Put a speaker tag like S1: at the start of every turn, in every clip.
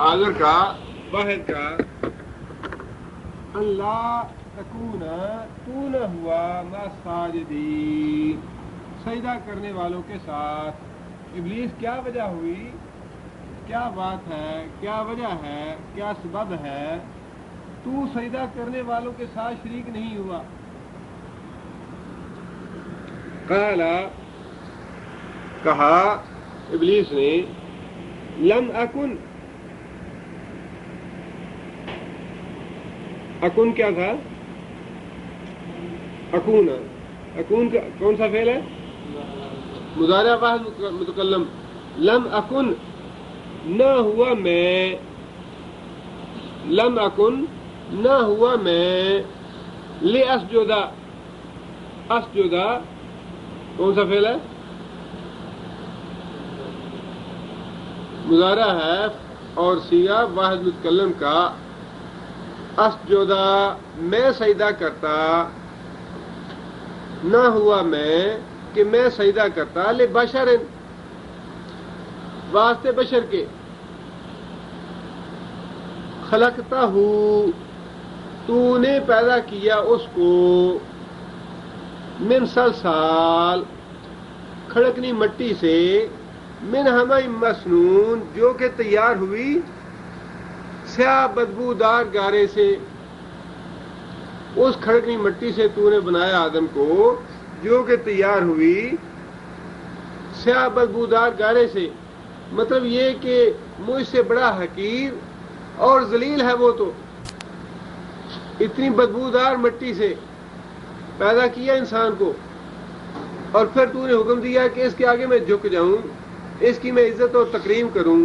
S1: حاضر کا واحد کا اللہ تکون تو نہ ہوا ما ساجدین سجدہ کرنے والوں کے ساتھ۔ ابلیس کیا وجہ ہوئی، کیا بات ہے، کیا وجہ ہے، کیا سبب ہے تو سجدہ کرنے والوں کے ساتھ شریک نہیں ہوا؟ قال کہا ابلیس نے لم اکن، اکن کیا تھا؟ اکون، اکون کون سا فعل ہے؟ مضارع واحد متکلم۔ لم اکن نہ ہوا میں، لم اکن نہ ہوا میں، لاسجدا، اسجدا کون سا فعل ہے؟ مضارع ہے اور صیغہ واحد متکلم کا۔ اسجدا میں سجدہ کرتا، نہ ہوا میں کہ میں سجدہ کرتا، لبشر واسطے بشر کے، خلقتا ہو تو نے پیدا کیا اس کو، من سلسال کھڑکنی مٹی سے، من حمأ مسنون جو کہ تیار ہوئی سیاہ بدبودار گارے سے۔ اس کھڑکنی مٹی سے تو نے بنایا آدم کو جو کہ تیار ہوئی سیاہ بدبودار گارے سے۔ مطلب یہ کہ مجھ سے بڑا حقیر اور ذلیل ہے وہ، تو اتنی بدبودار مٹی سے پیدا کیا انسان کو، اور پھر تو نے حکم دیا کہ اس کے آگے میں جھک جاؤں، اس کی میں عزت اور تکریم کروں،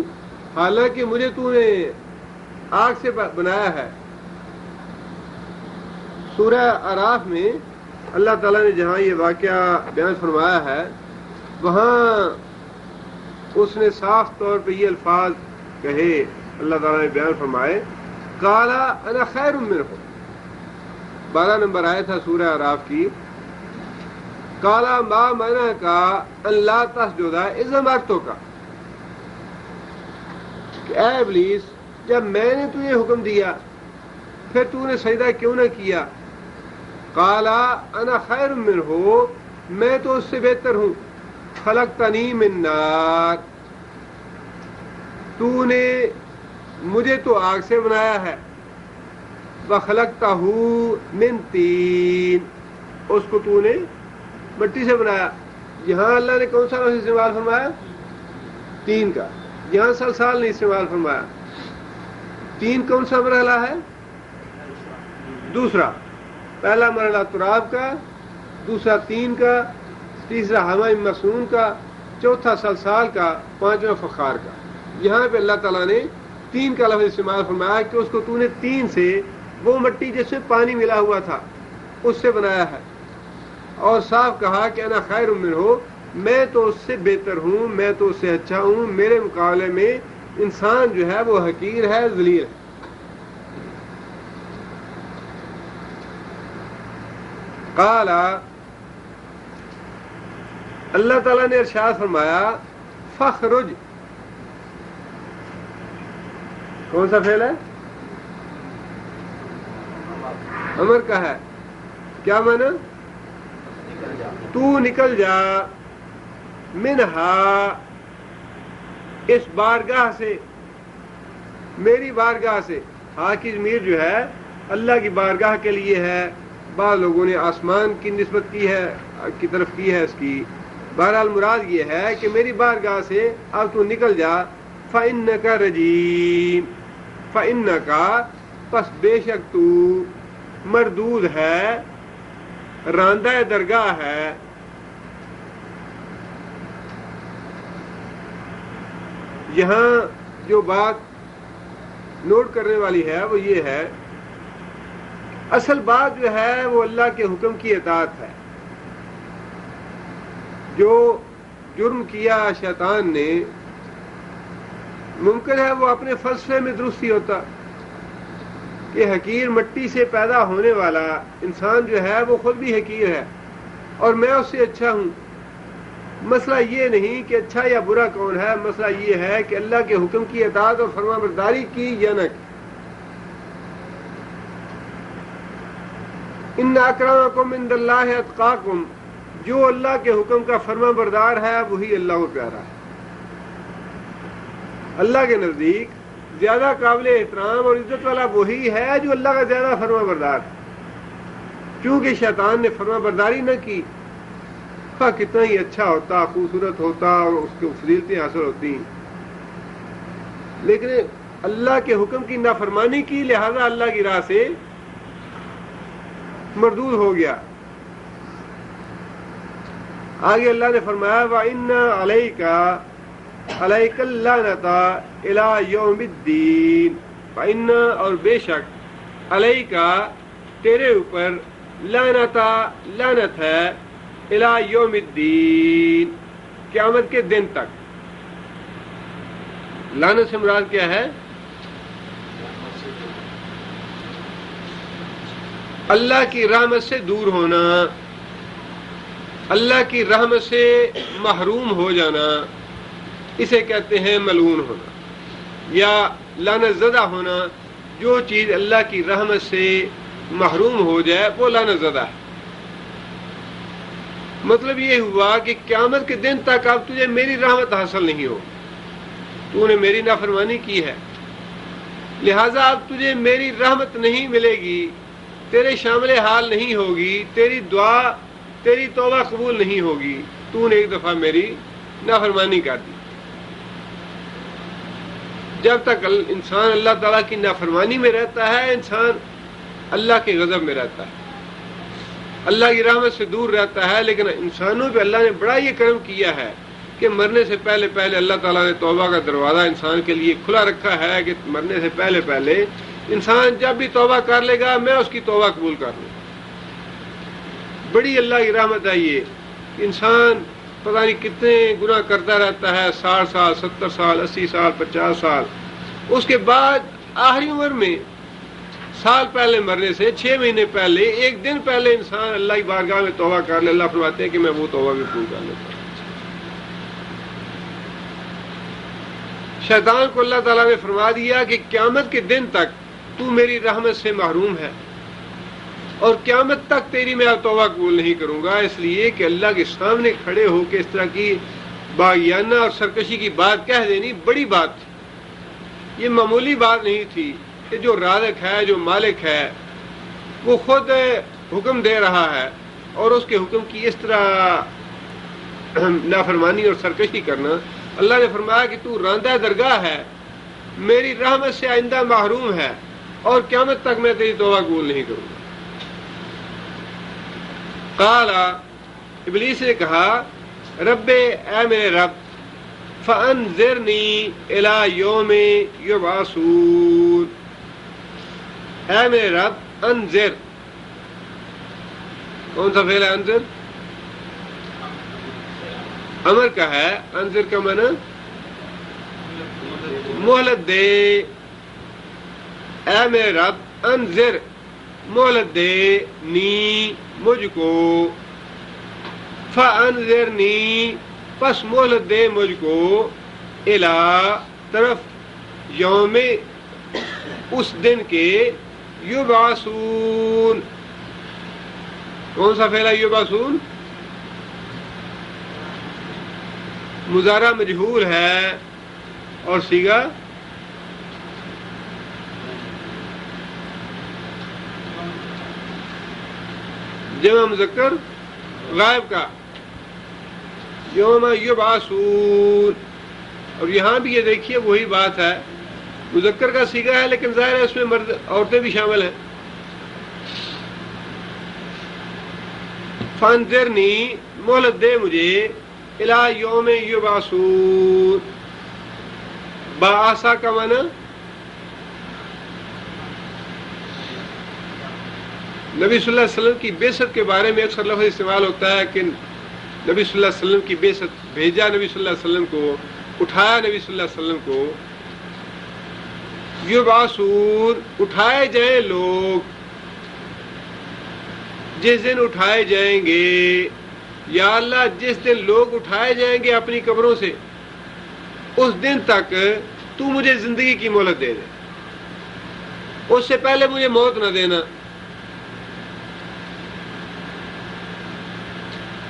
S1: حالانکہ مجھے تو نے آگ سے بنایا ہے۔ سورہ اعراف میں اللہ تعالیٰ نے جہاں یہ واقعہ بیان فرمایا ہے وہاں اس نے صاف طور پہ یہ الفاظ کہے، اللہ تعالیٰ نے بیان فرمائے قال انا خیر منہ، 12 نمبر آیا تھا سورہ اعراف کی۔ قال ما منعک ان لا تسجد اذ امرتک، کہ اے ابلیس جب میں نے تجھے حکم دیا پھر تو نے سجدہ کیوں نہ کیا؟ قال انا خیر منہ، میں تو اس سے بہتر ہوں، خلقتنی من نار، تو نے مجھے تو آگ سے بنایا ہے، وخلقتہ من طین، اس کو تو نے مٹی سے بنایا۔ یہاں اللہ نے کون سا لفظ استعمال فرمایا؟ تین کا، یہاں سلسال نہیں استعمال فرمایا۔ تین کون سا مرحلہ ہے؟ دوسرا، پہلا مرحلہ تراب کا، دوسرا تین کا، تیسرا حمأ مسنون کا، چوتھا سلسال کا، پانچواں فخار کا۔ یہاں پہ اللہ تعالیٰ نے تین کا لفظ استعمال فرمایا کہ اس کو تو نے تین سے، وہ مٹی جس میں پانی ملا ہوا تھا اس سے بنایا ہے، اور صاف کہا کہ انا خیر منہ، میں تو اس سے بہتر ہوں، میں تو اس سے اچھا ہوں، میرے مقابلے میں انسان جو ہے وہ حقیر ہے، ذلیل ہے۔ قال، اللہ تعالیٰ نے ارشاد فرمایا فخرج، کون سا فعل ہے؟ امر کا ہے، کیا مانا؟ تو نکل جا، منہا اس بارگاہ سے، میری بارگاہ سے۔ ہاں کی ضمیر جو ہے اللہ کی بارگاہ کے لیے ہے، بعض لوگوں نے آسمان کی نسبت کی ہے، کی طرف کی ہے اس کی۔ بہرحال مراد یہ ہے کہ میری بارگاہ سے اب تو نکل جا، فَإِنَّكَ رَجِيمٌ، فَإِنَّكَ پس بے شک تو مردود ہے، راندہ درگاہ ہے۔ یہاں جو بات نوٹ کرنے والی ہے وہ یہ ہے، اصل بات جو ہے وہ اللہ کے حکم کی اطاعت ہے۔ جو جرم کیا شیطان نے، ممکن ہے وہ اپنے فلسفے میں درستی ہوتا کہ حقیر مٹی سے پیدا ہونے والا انسان جو ہے وہ خود بھی حقیر ہے اور میں اس سے اچھا ہوں، مسئلہ یہ نہیں کہ اچھا یا برا کون ہے، مسئلہ یہ ہے کہ اللہ کے حکم کی اطاعت اور فرما برداری کی یا نہ کی۔ ان اکرمکم عند اللہ اتقاکم، جو اللہ کے حکم کا فرما بردار ہے وہی اللہ کو پیارا ہے۔ اللہ کے نزدیک زیادہ قابل احترام اور عزت والا وہی ہے جو اللہ کا زیادہ فرما بردار ہے۔ کیونکہ شیطان نے فرما برداری نہ کی، خواہ کتنا ہی اچھا ہوتا، خوبصورت ہوتا اور اس کو فضیلتیں حاصل ہوتی، لیکن اللہ کے حکم کی نافرمانی کی، لہذا اللہ کی راہ سے مردود ہو گیا۔ آگے اللہ نے فرمایا وَإِنَّ عَلَيْكَ اللَّعْنَةَ إِلَىٰ يَوْمِ الدِّينِ، وَإِنَّ اور بے شک عَلَيْكَ تیرے اوپر لعنت لعنت ہے إِلَىٰ يَوْمِ الدِّينِ قیامت کے دن تک۔ لعنت سے مراد کیا ہے؟ اللہ کی رحمت سے دور ہونا، اللہ کی رحمت سے محروم ہو جانا، اسے کہتے ہیں ملعون ہونا یا لعنت زدہ ہونا۔ جو چیز اللہ کی رحمت سے محروم ہو جائے وہ لعنت زدہ ہے۔ مطلب یہ ہوا کہ قیامت کے دن تک اب تجھے میری رحمت حاصل نہیں ہو، تو نے میری نافرمانی کی ہے، لہذا اب تجھے میری رحمت نہیں ملے گی، تیرے شامل حال نہیں ہوگی، تیری دعا تیری توبہ قبول نہیں ہوگی، تو نے ایک دفعہ میری نافرمانی کر دی۔ جب تک انسان اللہ تعالیٰ کی نافرمانی میں رہتا ہے، انسان اللہ کے غضب میں رہتا ہے، اللہ کی رحمت سے دور رہتا ہے۔ لیکن انسانوں پہ اللہ نے بڑا یہ کرم کیا ہے کہ مرنے سے پہلے پہلے اللہ تعالیٰ نے توبہ کا دروازہ انسان کے لیے کھلا رکھا ہے کہ مرنے سے پہلے پہلے انسان جب بھی توبہ کر لے گا میں اس کی توبہ قبول کر لوں۔ بڑی اللہ کی رحمت ہے یہ کہ انسان پتہ نہیں کتنے گناہ کرتا رہتا ہے، 60 سال 70 سال 80 سال 50 سال، اس کے بعد آخری عمر میں سال پہلے مرنے سے 6 مہینے پہلے، ایک دن پہلے انسان اللہ کی بارگاہ میں توبہ کر لے، اللہ فرماتے ہیں کہ میں وہ توبہ بھی قبول کر لیتا ہوں۔ شیطان کو اللہ تعالیٰ نے فرما دیا کہ قیامت کے دن تک تو میری رحمت سے محروم ہے اور قیامت تک تیری میں اب توبہ قبول نہیں کروں گا، اس لیے کہ اللہ کے سامنے کھڑے ہو کے اس طرح کی باغیانہ اور سرکشی کی بات کہہ دینی بڑی بات تھی۔ یہ معمولی بات نہیں تھی کہ جو رازق ہے، جو مالک ہے، وہ خود حکم دے رہا ہے اور اس کے حکم کی اس طرح نافرمانی اور سرکشی کرنا۔ اللہ نے فرمایا کہ تو راندہ درگاہ ہے، میری رحمت سے آئندہ محروم ہے اور قیامت تک میں تیری توبہ قبول نہیں کروں گا۔ قال ابلیس نے کہا رب اے میرے رب فانذرنی الی یوم یبعثون، اے میرے رب انذر، کون سا فعل ہے انذر؟ امر کا ہے، انذر کا معنی مہلت دے، اے میرے رب انذر مہلت دے نی مجھ کو، فانذرنی پس مہلت دے مجھ کو، الی طرف یوم اس دن کے، یبعثون، کون سا فعل ہے یبعثون؟ مضارع مجہول ہے اور صیغہ جمع مذکر غائب کا، یوم یبعثون۔ اور یہاں بھی یہ دیکھیے وہی بات ہے، مذکر کا صیغہ ہے لیکن ظاہر ہے اس میں مرد عورتیں بھی شامل ہیں۔ فانذرنی مہلت دے مجھے، الی یوم یبعثون، بعثا کا معنی نبی صلی اللہ علیہ وسلم کی بعثت کے بارے میں اکثر لفظ استعمال ہوتا ہے کہ نبی صلی اللہ علیہ وسلم کی بعثت، بھیجا نبی صلی اللہ علیہ وسلم کو، اٹھایا نبی صلی اللہ علیہ وسلم کو۔ یبعثون اٹھائے جائیں لوگ، جس دن اٹھائے جائیں گے، یا اللہ جس دن لوگ اٹھائے جائیں گے اپنی قبروں سے اس دن تک تو مجھے زندگی کی مہلت دے دے، اس سے پہلے مجھے موت نہ دینا۔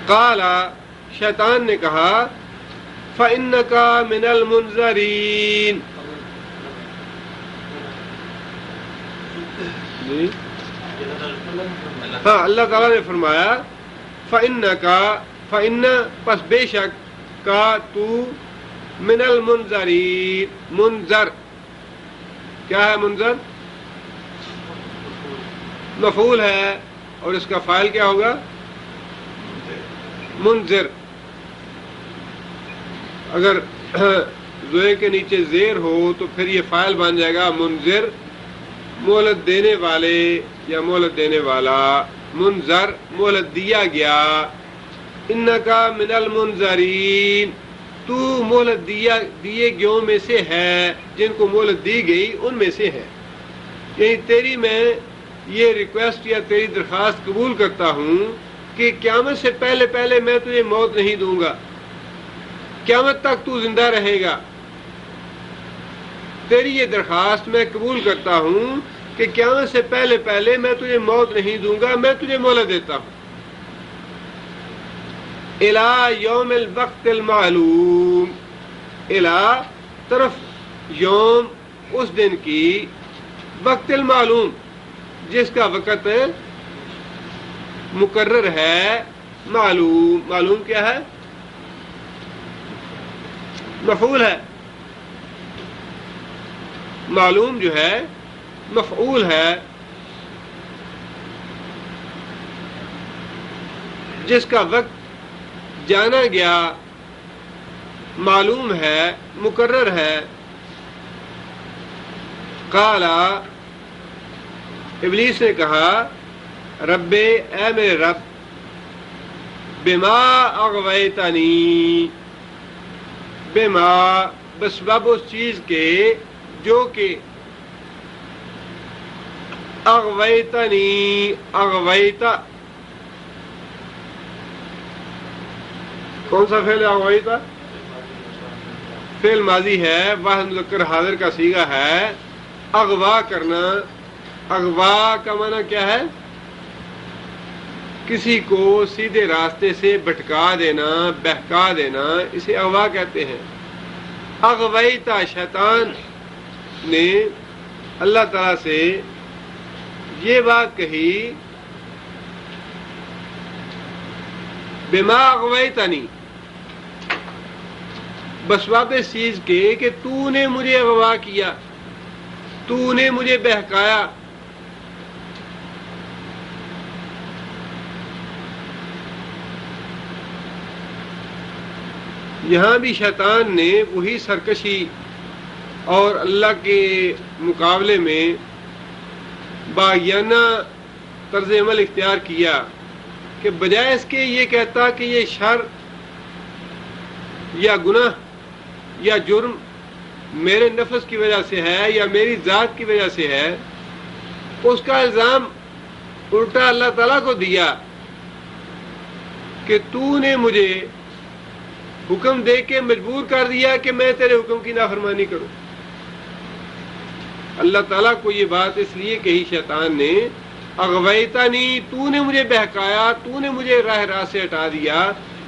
S1: قال، شیطان نے کہا، فَإِنَّكَ مِنَ الْمُنظَرِينَ، ہاں اللہ تعالیٰ نے فرمایا فَإِنَّ پس بے شک کا تو من المنظرین، منظر کیا ہے؟ منظر مفعول ہے، اور اس کا فاعل کیا ہوگا؟ منذر۔ اگر زوئے کے نیچے زیر ہو تو پھر یہ فاعل بن جائے گا منذر، مہلت دینے والے یا مہلت دینے والا۔ منظر مہلت دیا گیا، انکا من المنظرین، تو مہلت دیے گیوں میں سے ہے، جن کو مہلت دی گئی ان میں سے ہے۔ یعنی تیری میں یہ ریکویسٹ یا تیری درخواست قبول کرتا ہوں کہ قیامت سے پہلے پہلے میں تجھے موت نہیں دوں گا، قیامت تک تو زندہ رہے گا۔ تیری یہ درخواست میں قبول کرتا ہوں کہ قیامت سے پہلے پہلے میں تجھے موت نہیں دوں گا، میں تجھے مہلت دیتا ہوں۔ الی یوم الوقت المعلوم، الی طرف یوم اس دن کی، وقت المعلوم جس کا وقت مقرر ہے، معلوم، معلوم کیا ہے؟ مفعول ہے، معلوم جو ہے مفعول ہے، جس کا وقت جانا گیا، معلوم ہے، مقرر ہے۔ قال، ابلیس نے کہا، رب، اے میرے رب، بما اغویتنی، بما بسبب اس چیز کے جو کہ اغویتنی، اغویتا کون سا فعل ہے؟ اغویتا فعل ماضی ہے، واحد مذکر حاضر کا صیغہ ہے۔ اغوا کرنا، اغوا کا معنی کیا ہے؟ کسی کو سیدھے راستے سے بھٹکا دینا، بہکا دینا، اسے اغوا کہتے ہیں۔ اغویتا، شیطان نے اللہ تعالیٰ سے یہ بات کہی، بما اغویتنی، بسبب اس چیز کے کہ تو نے مجھے اغوا کیا، تو نے مجھے بہکایا۔ یہاں بھی شیطان نے وہی سرکشی اور اللہ کے مقابلے میں باغیانہ طرز عمل اختیار کیا کہ بجائے اس کے یہ کہتا کہ یہ شر یا گناہ یا جرم میرے نفس کی وجہ سے ہے یا میری ذات کی وجہ سے ہے، اس کا الزام الٹا اللہ تعالیٰ کو دیا کہ تو نے مجھے حکم دے کے مجبور کر دیا کہ میں تیرے حکم کی نافرمانی کروں۔ اللہ تعالیٰ کو یہ بات اس لیے کہی شیطان نے، اغویتنی، تو نے مجھے بہکایا، تو نے مجھے راہ سے ہٹا دیا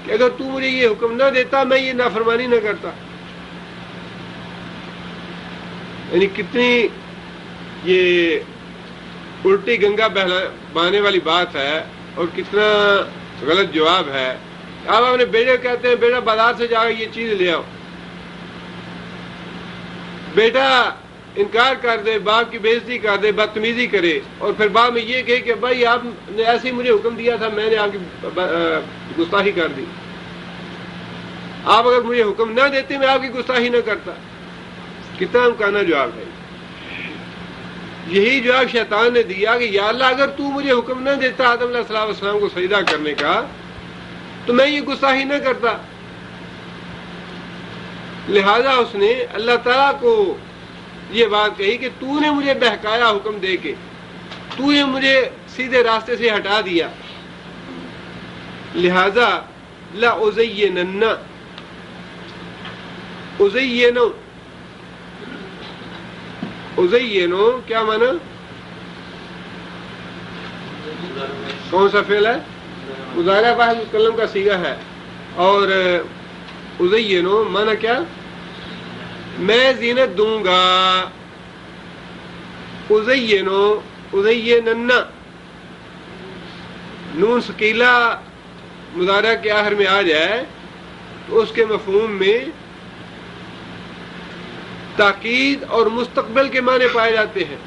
S1: کہ اگر تو مجھے یہ حکم نہ دیتا میں یہ نافرمانی نہ کرتا۔ یعنی کتنی یہ الٹی گنگا بہانے والی بات ہے اور کتنا غلط جواب ہے۔ آپ اپنے بیٹے کہتے ہیں بیٹا بازار سے جا یہ چیز لے آؤ، بیٹا انکار کر دے، باپ کی بےعزتی کر دے، بدتمیزی کرے، اور پھر بعد میں یہ کہے کہ بھائی آپ نے ایسے ہی مجھے حکم دیا تھا، میں نے آپ کی گستاخی کر دی، آپ اگر مجھے حکم نہ دیتے میں آپ کی گستاخی نہ کرتا۔ کتنا امکانہ جواب ہے۔ یہی جواب شیطان نے دیا کہ یا اللہ اگر تو مجھے حکم نہ دیتا آدم علیہ السلام کو سجدہ کرنے کا تو میں یہ گستاخی نہ کرتا۔ لہذا اس نے اللہ تعالیٰ کو یہ بات کہی کہ تو نے مجھے بہکایا حکم دے کے، تو نے مجھے سیدھے راستے سے ہٹا دیا، لہذا لأزينن ازینو کیا مانا؟ کون سا فعل ہے؟ مضارع واحد متکلم کا صیغہ ہے. اور ازینو مانا کیا؟ میں زینت دوں گا. ازینو ازینن نون ثقیلہ مضارع کے آخر میں آ جائے تو اس کے مفہوم میں تاکید اور مستقبل کے معنی پائے جاتے ہیں.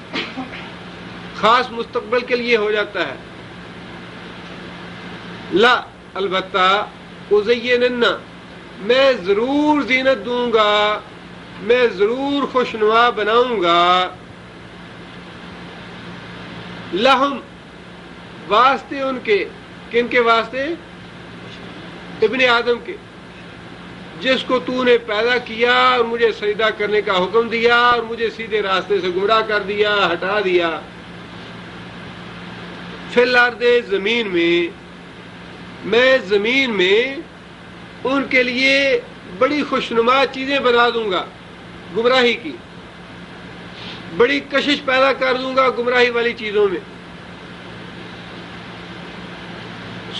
S1: خاص مستقبل کے لیے ہو جاتا ہے. لا البتہ ازینن میں ضرور زینت دوں گا، میں ضرور خوشنما بناؤں گا. لہم واسطے ان کے، کن کے واسطے؟ ابن آدم کے، جس کو تو نے پیدا کیا اور مجھے سجدہ کرنے کا حکم دیا اور مجھے سیدھے راستے سے گمراہ کر دیا، ہٹا دیا. فی الارض زمین میں زمین میں ان کے لیے بڑی خوشنما چیزیں بنا دوں گا گمراہی کی، بڑی کشش پیدا کر دوں گا گمراہی والی چیزوں میں.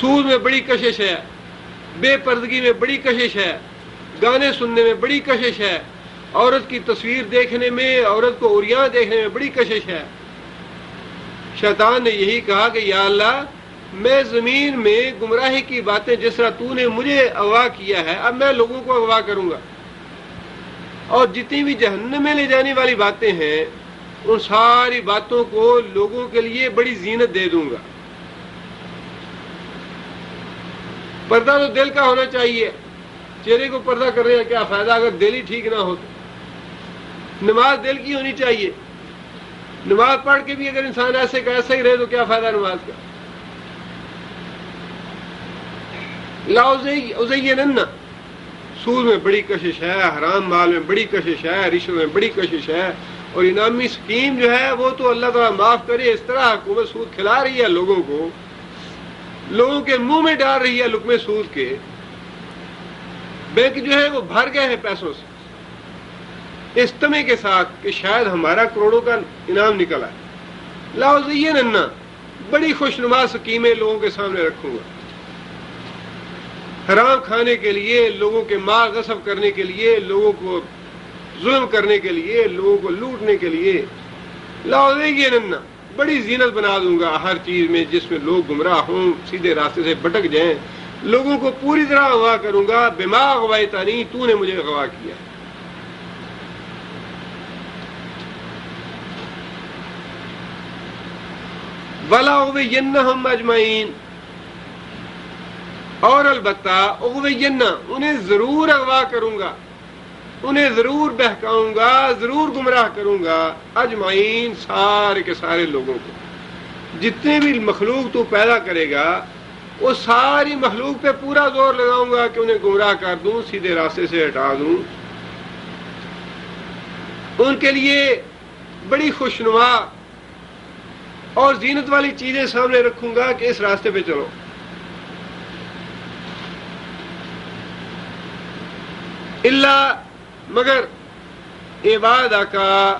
S1: سود میں بڑی کشش ہے، بے پردگی میں بڑی کشش ہے، گانے سننے میں بڑی کشش ہے، عورت کی تصویر دیکھنے میں، عورت کو عریاں دیکھنے میں بڑی کشش ہے. شیطان نے یہی کہا کہ یا اللہ میں زمین میں گمراہی کی باتیں جس طرح تو نے مجھے اغوا کیا ہے اب میں لوگوں کو اغوا کروں گا، اور جتنی بھی جہنم میں لے جانے والی باتیں ہیں ان ساری باتوں کو لوگوں کے لیے بڑی زینت دے دوں گا. پردہ تو دل کا ہونا چاہیے. چہرے کو پردہ کرنے کا کیا فائدہ اگر دل ہی ٹھیک نہ ہو تو؟ نماز دل کی ہونی چاہیے. نماز پڑھ کے بھی اگر انسان ایسے کا ایسا ہی رہے تو کیا فائدہ نماز کا؟ لا ازینن سود میں بڑی کشش ہے، حرام مال میں بڑی کشش ہے، رشوت میں بڑی کشش ہے، اور انعامی اسکیم جو ہے وہ تو اللہ تعالیٰ معاف کرے اس طرح حکومت سود کھلا رہی ہے لوگوں کو، لوگوں کے منہ میں ڈال رہی ہے لقمے سود کے. بینک جو ہے وہ بھر گئے ہیں پیسوں سے اس تمے کے ساتھ کہ شاید ہمارا کروڑوں کا انعام نکل آئے. لا ازینن بڑی خوشنما سکیمیں لوگوں کے سامنے رکھوں گا، حرام کھانے کے لیے، لوگوں کے مال غصب کرنے کے لیے، لوگوں کو ظلم کرنے کے لیے، لوگوں کو لوٹنے کے لیے. لا ازینن بڑی زینت بنا دوں گا ہر چیز میں جس میں لوگ گمراہ ہوں، سیدھے راستے سے بھٹک جائیں. لوگوں کو پوری طرح اغوا کروں گا. بما اغویتنی تو نے مجھے اغوا کیا. ولا اغوینہم اجمعین اور البتہ اغوینہ انہیں ضرور اغوا کروں گا، انہیں ضرور بہکاؤں گا، ضرور گمراہ کروں گا. اجمعین سارے کے سارے لوگوں کو، جتنے بھی مخلوق تو پیدا کرے گا وہ ساری مخلوق پہ پورا زور لگاؤں گا کہ انہیں گمراہ کر دوں، سیدھے راستے سے ہٹا دوں. ان کے لیے بڑی خوشنما اور زینت والی چیزیں سامنے رکھوں گا کہ اس راستے پہ چلو. اللہ مگر عبادہ کا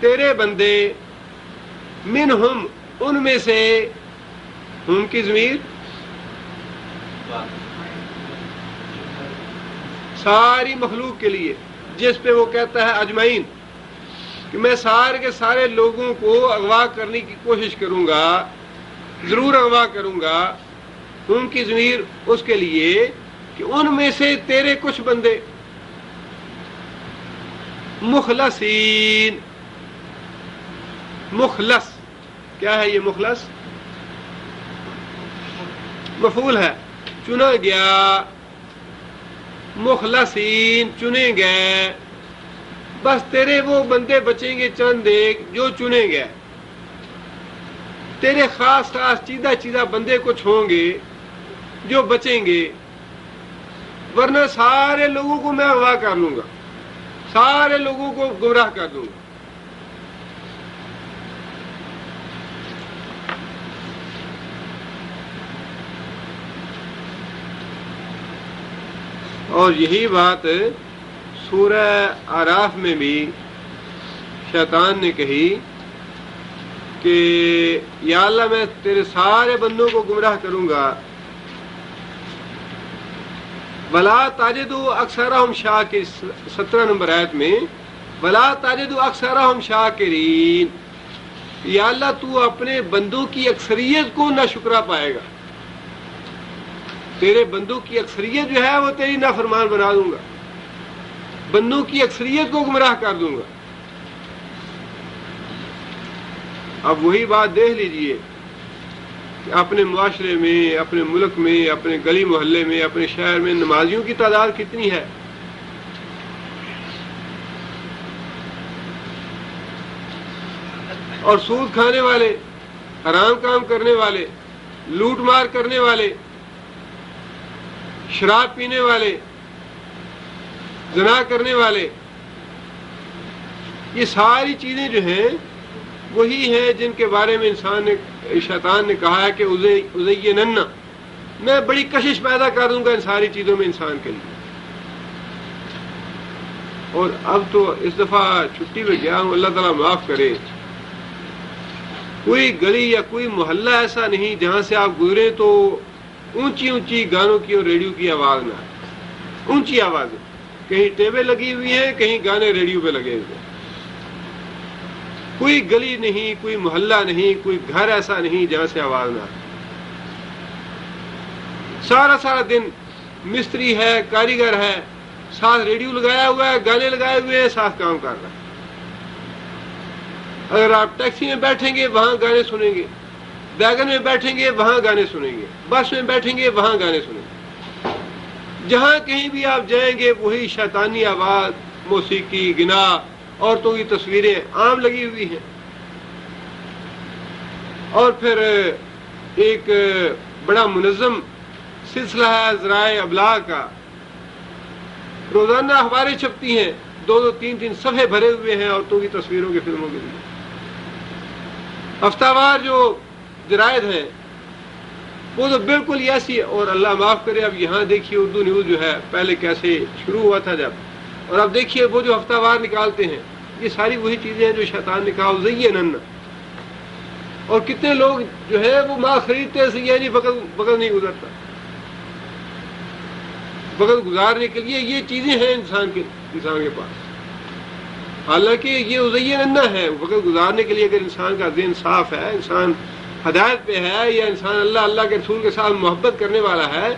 S1: تیرے بندے، منہم ان میں سے، ہم کی ضمیر ساری مخلوق کے لیے جس پہ وہ کہتا ہے اجمعین کہ میں سارے کے سارے لوگوں کو اغوا کرنے کی کوشش کروں گا، ضرور اغوا کروں گا. ہم کی ضمیر اس کے لیے کہ ان میں سے تیرے کچھ بندے مخلصین. مخلص کیا ہے؟ یہ مخلص مفعول ہے، چنا گیا. مخلصین چنے گئے. بس تیرے وہ بندے بچیں گے چند ایک جو چنے گئے. تیرے خاص خاص چیدہ چیدہ بندے کچھ ہوں گے جو بچیں گے، ورنہ سارے لوگوں کو میں اغوا کر لوں گا، سارے لوگوں کو گمراہ کر دوں گا. اور یہی بات سورہ اعراف میں بھی شیطان نے کہی کہ یا اللہ میں تیرے سارے بندوں کو گمراہ کروں گا، ولا تجدوا اکثرهم شاکرین، 17 نمبر آیت میں ولا تجدوا اکثرهم شاکرین، یا اللہ تو اپنے بندوں کی اکثریت کو نہ شکرا پائے گا، تیرے بندوں کی اکثریت جو ہے وہ تیری نافرمان بنا دوں گا، بندوں کی اکثریت کو گمراہ کر دوں گا۔ اب وہی بات دیکھ لیجئے کہ اپنے معاشرے میں، اپنے ملک میں، اپنے گلی محلے میں، اپنے شہر میں نمازیوں کی تعداد کتنی ہے، اور سود کھانے والے، حرام کام کرنے والے، لوٹ مار کرنے والے، شراب پینے والے، زنا کرنے والے، یہ ساری چیزیں جو ہیں وہی ہیں جن کے بارے میں شیطان نے کہا ہے کہ ازینن، میں بڑی کشش پیدا کر دوں گا ان ساری چیزوں میں انسان کے لیے۔ اور اب تو اس دفعہ چھٹی میں گیا ہوں، اللہ تعالیٰ معاف کرے، کوئی گلی یا کوئی محلہ ایسا نہیں جہاں سے آپ گزرے تو اونچی اونچی گانوں کی اور ریڈیو کی آواز نہ آئے، اونچی آوازیں، کہیں ٹیبیں لگی ہوئی ہیں، کہیں گانے ریڈیو پہ لگے ہوئے ہیں، کوئی گلی نہیں، کوئی محلہ نہیں، کوئی گھر ایسا نہیں جہاں سے آواز نہ آئے۔ سارا دن مستری ہے، کاریگر ہے، ساتھ ریڈیو لگایا ہوا ہے، گانے لگائے ہوئے ہیں، ساتھ کام کر رہا ہے۔ اگر آپ ٹیکسی میں بیٹھیں گے وہاں گانے سنیں گے، ویگن میں بیٹھیں گے وہاں گانے سنیں گے، بس میں بیٹھیں گے وہاں گانے سنیں گے، جہاں کہیں بھی آپ جائیں گے وہی شیطانی آواز، موسیقی، گنا، عورتوں کی تصویریں عام لگی ہوئی ہیں۔ اور پھر ایک بڑا منظم سلسلہ ہے ذرائع ابلاغ کا، روزانہ اخباریں چھپتی ہیں، 2 3 صفحے بھرے ہوئے ہیں عورتوں کی تصویروں کی فلموں کے لیے۔ ہفتہ وار جو جرائد ہیں وہ تو بالکل ایسی، اور اللہ معاف کرے اب یہاں دیکھیے اردو نیوز جو ہے، پہلے کیسے شروع ہوا تھا جب، اور اب دیکھیے وہ جو ہفتہ وار نکالتے ہیں، یہ ساری وہی چیزیں ہیں جو شیطان نے کہا زینن، اور کتنے لوگ جو ہے وہ مال خریدتے ہیں نہیں، بغل نہیں گزرتا، بغل گزارنے کے لیے یہ چیزیں ہیں انسان کے پاس، حالانکہ یہ زینن ہے، بغل گزارنے کے لیے اگر انسان کا ذہن صاف ہے، انسان ہدایت پہ ہے، یا انسان اللہ کے رسول کے ساتھ محبت کرنے والا ہے،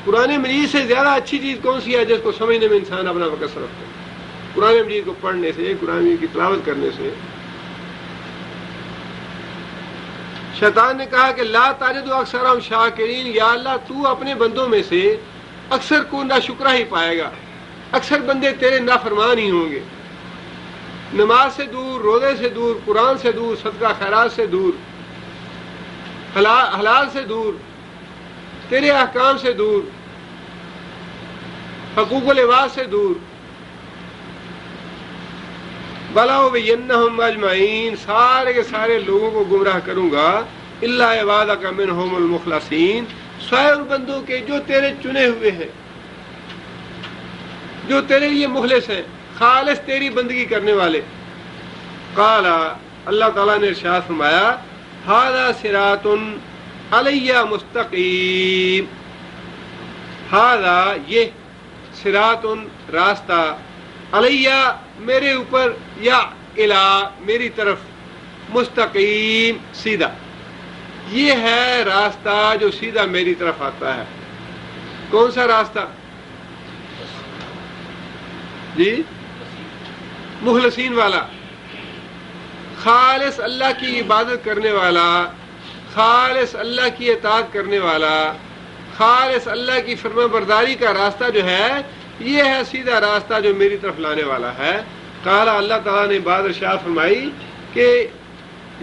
S1: قرآن مجید سے زیادہ اچھی چیز کون سی ہے جس کو سمجھنے میں انسان اپنا وقت صرف کرے؟ قرآن مجید کو پڑھنے سے، قرآن مجید کی تلاوت کرنے سے۔ شیطان نے کہا کہ لا تجدوا اکثرهم شاکرین، یا اللہ تو اپنے بندوں میں سے اکثر کو ناشکرا ہی پائے گا، اکثر بندے تیرے نافرمان ہی ہوں گے، نماز سے دور، روزے سے دور، قرآن سے دور، صدقہ خیرات سے دور، حلال سے دور، تیرے احکام سے دور، حقوق العباد سے دور۔ وَلَأُغْوِيَنَّهُمْ أَجْمَعِينَ، سارے کے سارے لوگوں کو گمراہ کروں گا، إِلَّا عِبَادَكَ مِنْهُمُ الْمُخْلَصِينَ، سوائے ان بندوں کے جو تیرے چنے ہوئے ہیں، جو تیرے لیے مخلص ہیں، خالص تیری بندگی کرنے والے۔ قال، اللہ تعالیٰ نے ارشاد فرمایا، ھذا صراط علی مستقیم، ھذا یہ، صراط راستہ، علی میرے اوپر، یا الی میری طرف، مستقیم سیدھا، یہ ہے راستہ جو سیدھا میری طرف آتا ہے۔ کون سا راستہ؟ جی، مخلصین والا، خالص اللہ کی عبادت کرنے والا، خالص اللہ کی اطاعت کرنے والا، خالص اللہ کی فرما برداری کا راستہ جو ہے، یہ ہے سیدھا راستہ جو میری طرف لانے والا ہے۔ قال، اللہ تعالیٰ نے بعد ارشاد فرمائی کہ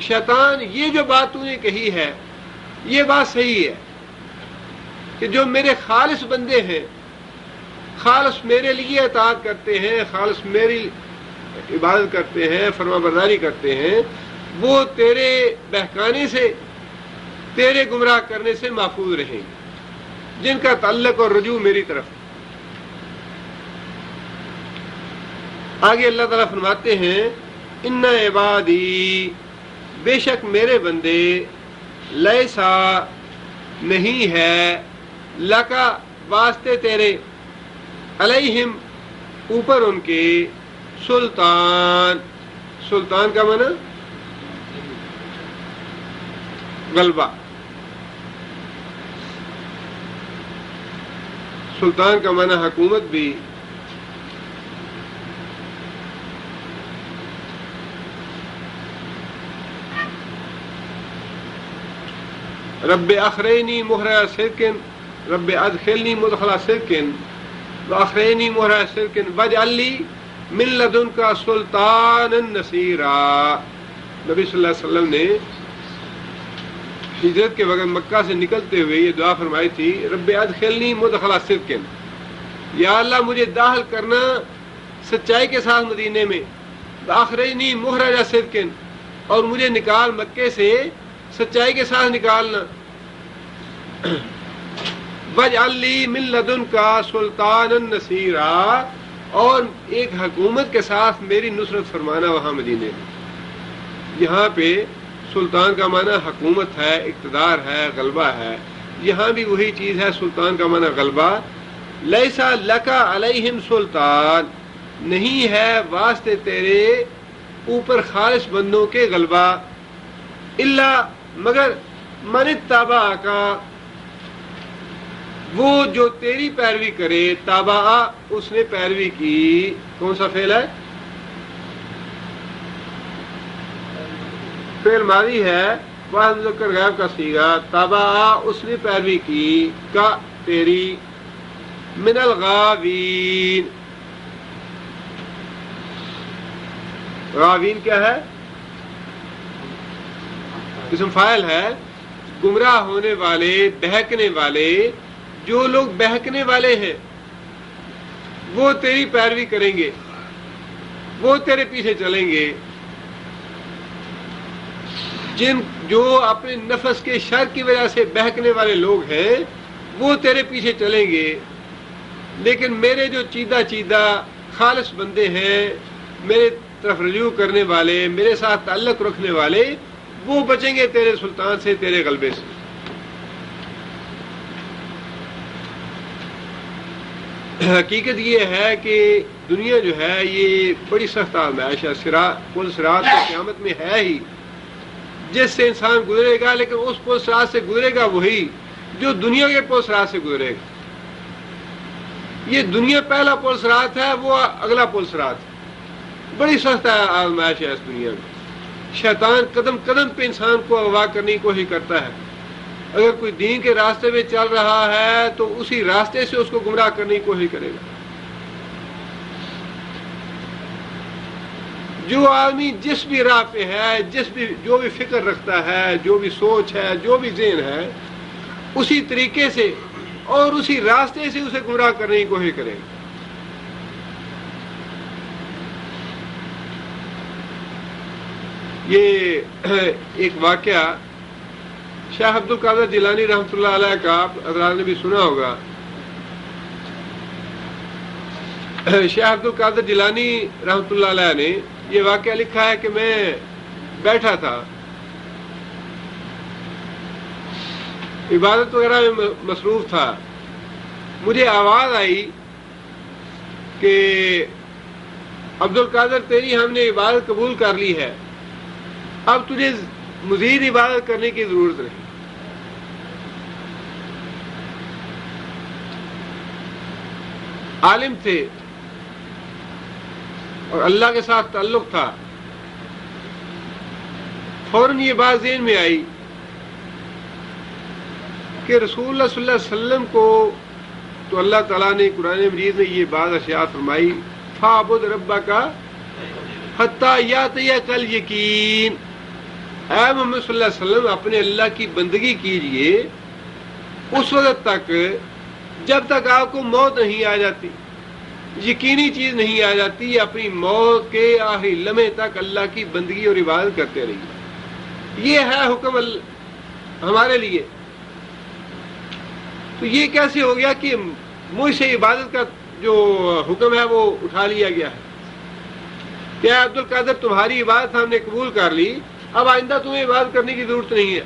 S1: شیطان یہ جو بات تو نے کہی ہے یہ بات صحیح ہے کہ جو میرے خالص بندے ہیں، خالص میرے لیے اطاعت کرتے ہیں، خالص میری عبادت کرتے ہیں، فرما برداری کرتے ہیں، وہ تیرے بہکانے سے، تیرے گمراہ کرنے سے محفوظ رہیں گے، جن کا تعلق اور رجوع میری طرف ہے۔ آگے اللہ تعالیٰ فرماتے ہیں ان عبادی، بے شک میرے بندے، لیسا نہیں ہے، لکا واسطے تیرے، علیہم اوپر ان کے، سلطان، سلطان کا معنی غلبہ، سلطان کا معنی حکومت بھی، رب اخرینی مخرج صدق، رب ادخلنی مدخل صدق واخرینی مخرج صدق واجعل لی من لدنک سلطانا نصیرا۔ نبی صلی اللہ علیہ وسلم نے ہجرت کے وقت مکہ سے نکلتے ہوئے یہ دعا فرمائی تھی، رب ادخلنی مدخل صدق، یا اللہ مجھے داخل کرنا سچائی کے ساتھ مدینے میں، واخرجنی مخرج صدق، اور مجھے نکال مکے سے سچائی کے ساتھ نکالنا، واجعل لی من لدنک سلطانا نصیرا، اور ایک حکومت کے ساتھ میری نصرت فرمانا وہاں مدینے میں۔ یہاں پہ سلطان کا معنی حکومت ہے، اقتدار ہے، غلبہ ہے، یہاں بھی وہی چیز ہے، سلطان کا معنی غلبہ۔ لیسا لکا علیہم سلطان، نہیں ہے واسطے تیرے اوپر خالص بندوں کے غلبہ، الا مگر من اتبعک، وہ جو تیری پیروی کرے، تابع اس نے پیروی کی، کون سا فعل ہے؟ فعل ماضی ہے، واحد مذکر غائب کا صیغہ، تابع اس نے پیروی کی، کا تیری، من الغاوین، غاوین کیا ہے؟ اسم فاعل ہے، گمراہ ہونے والے، بہکنے والے، جو لوگ بہکنے والے ہیں وہ تیری پیروی کریں گے، وہ تیرے پیچھے چلیں گے، جو اپنے نفس کے شر کی وجہ سے بہکنے والے لوگ ہیں وہ تیرے پیچھے چلیں گے، لیکن میرے جو چیدہ چیدہ خالص بندے ہیں، میرے طرف رجوع کرنے والے، میرے ساتھ تعلق رکھنے والے، وہ بچیں گے تیرے سلطان سے، تیرے غلبے سے۔ حقیقت یہ ہے کہ دنیا جو ہے یہ بڑی سخت آزمائش ہے، پل صراط تو قیامت میں ہے ہی، جس سے انسان گزرے گا، لیکن اس پل صراط سے گزرے گا وہی جو دنیا کے پل صراط سے گزرے گا۔ یہ دنیا پہلا پل صراط ہے، وہ اگلا پل صراط ہے، بڑی سخت آزمائش ہے اس دنیا میں۔ شیطان قدم قدم پہ انسان کو اغوا کرنے کی کوشش کرتا ہے، اگر کوئی دین کے راستے میں چل رہا ہے تو اسی راستے سے اس کو گمراہ کرنے کی کوشش کرے گا۔ جو آدمی جس بھی راہ پہ ہے، جو بھی فکر رکھتا ہے، جو بھی سوچ ہے، جو بھی ذہن ہے، اسی طریقے سے اور اسی راستے سے اسے گمراہ کرنے کی کوشش کرے گا۔ یہ ایک واقعہ شیخ عبد القادر جیلانی رحمۃ اللہ علیہ کا آپ حضرات نے بھی سنا ہوگا۔ شیخ عبد القادر جیلانی رحمۃ اللہ علیہ نے یہ واقعہ لکھا ہے کہ میں بیٹھا تھا، عبادت وغیرہ میں مصروف تھا، مجھے آواز آئی کہ عبد القادر تیری ہم نے عبادت قبول کر لی ہے، اب تجھے مزید عبادت کرنے کی ضرورت نہیں۔ عالم تھے اور اللہ کے ساتھ تعلق تھا، فوراً یہ بات ذہن میں آئی کہ رسول اللہ صلی اللہ علیہ وسلم کو تو اللہ تعالیٰ نے قرآن مجید میں یہ بات ارشاد فرمائی، فَاعْبُدْ رَبَّكَ حَتَّىٰ يَأْتِيَكَ الْيَقِينُ، اے محمد صلی اللہ علیہ وسلم اپنے اللہ کی بندگی کیجئے اس وقت تک جب تک آپ کو موت نہیں آ جاتی، یقینی چیز نہیں آ جاتی، اپنی موت کے آخری لمحے تک اللہ کی بندگی اور عبادت کرتے رہیے۔ یہ ہے حکم ہمارے لیے۔ تو یہ کیسے ہو گیا کہ مجھ سے عبادت کا جو حکم ہے وہ اٹھا لیا گیا ہے؟ کہ عبد القادر تمہاری عبادت ہم نے قبول کر لی، اب آئندہ تمہیں عبادت کرنے کی ضرورت نہیں ہے۔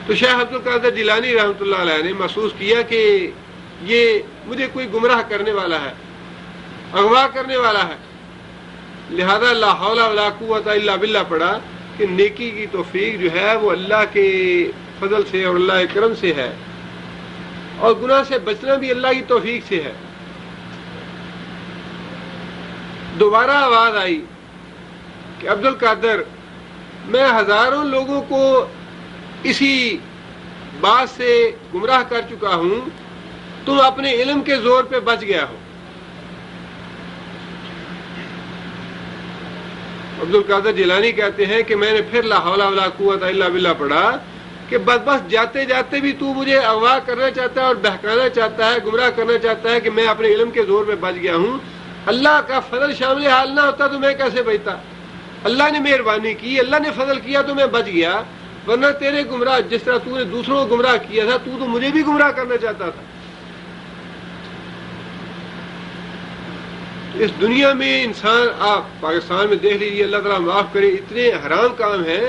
S1: تو شیخ عبد القادر جیلانی رحمۃ اللہ علیہ نے محسوس کیا کہ یہ مجھے کوئی گمراہ کرنے والا ہے، اغوا کرنے والا ہے، لہذا لا حول ولا قوت الا باللہ پڑھا کہ نیکی کی توفیق جو ہے وہ اللہ کے فضل سے اور اللہ کے کرم سے ہے، اور گناہ سے بچنا بھی اللہ کی توفیق سے ہے۔ دوبارہ آواز آئی کہ عبد القادر، میں ہزاروں لوگوں کو اسی بات سے گمراہ کر چکا ہوں، تم اپنے علم کے زور پہ بچ گیا ہو۔ عبد القادر جیلانی کہتے ہیں کہ میں نے پھر لا حول ولا قوت الا باللہ پڑھا کہ بس جاتے جاتے بھی تو مجھے اغوا کرنا چاہتا ہے اور بہکانا چاہتا ہے، گمراہ کرنا چاہتا ہے کہ میں اپنے علم کے زور پہ بچ گیا ہوں۔ اللہ کا فضل شامل حال نہ ہوتا تو میں کیسے بچتا؟ اللہ نے مہربانی کی، اللہ نے فضل کیا تو میں بچ گیا، ورنہ تیرے گمراہ جس طرح تو نے دوسروں کو گمراہ کیا تھا، تو مجھے بھی گمراہ کرنا چاہتا تھا۔ اس دنیا میں انسان، آپ پاکستان میں دیکھ لیجیے، اللہ تعالیٰ معاف کرے، اتنے حرام کام ہیں،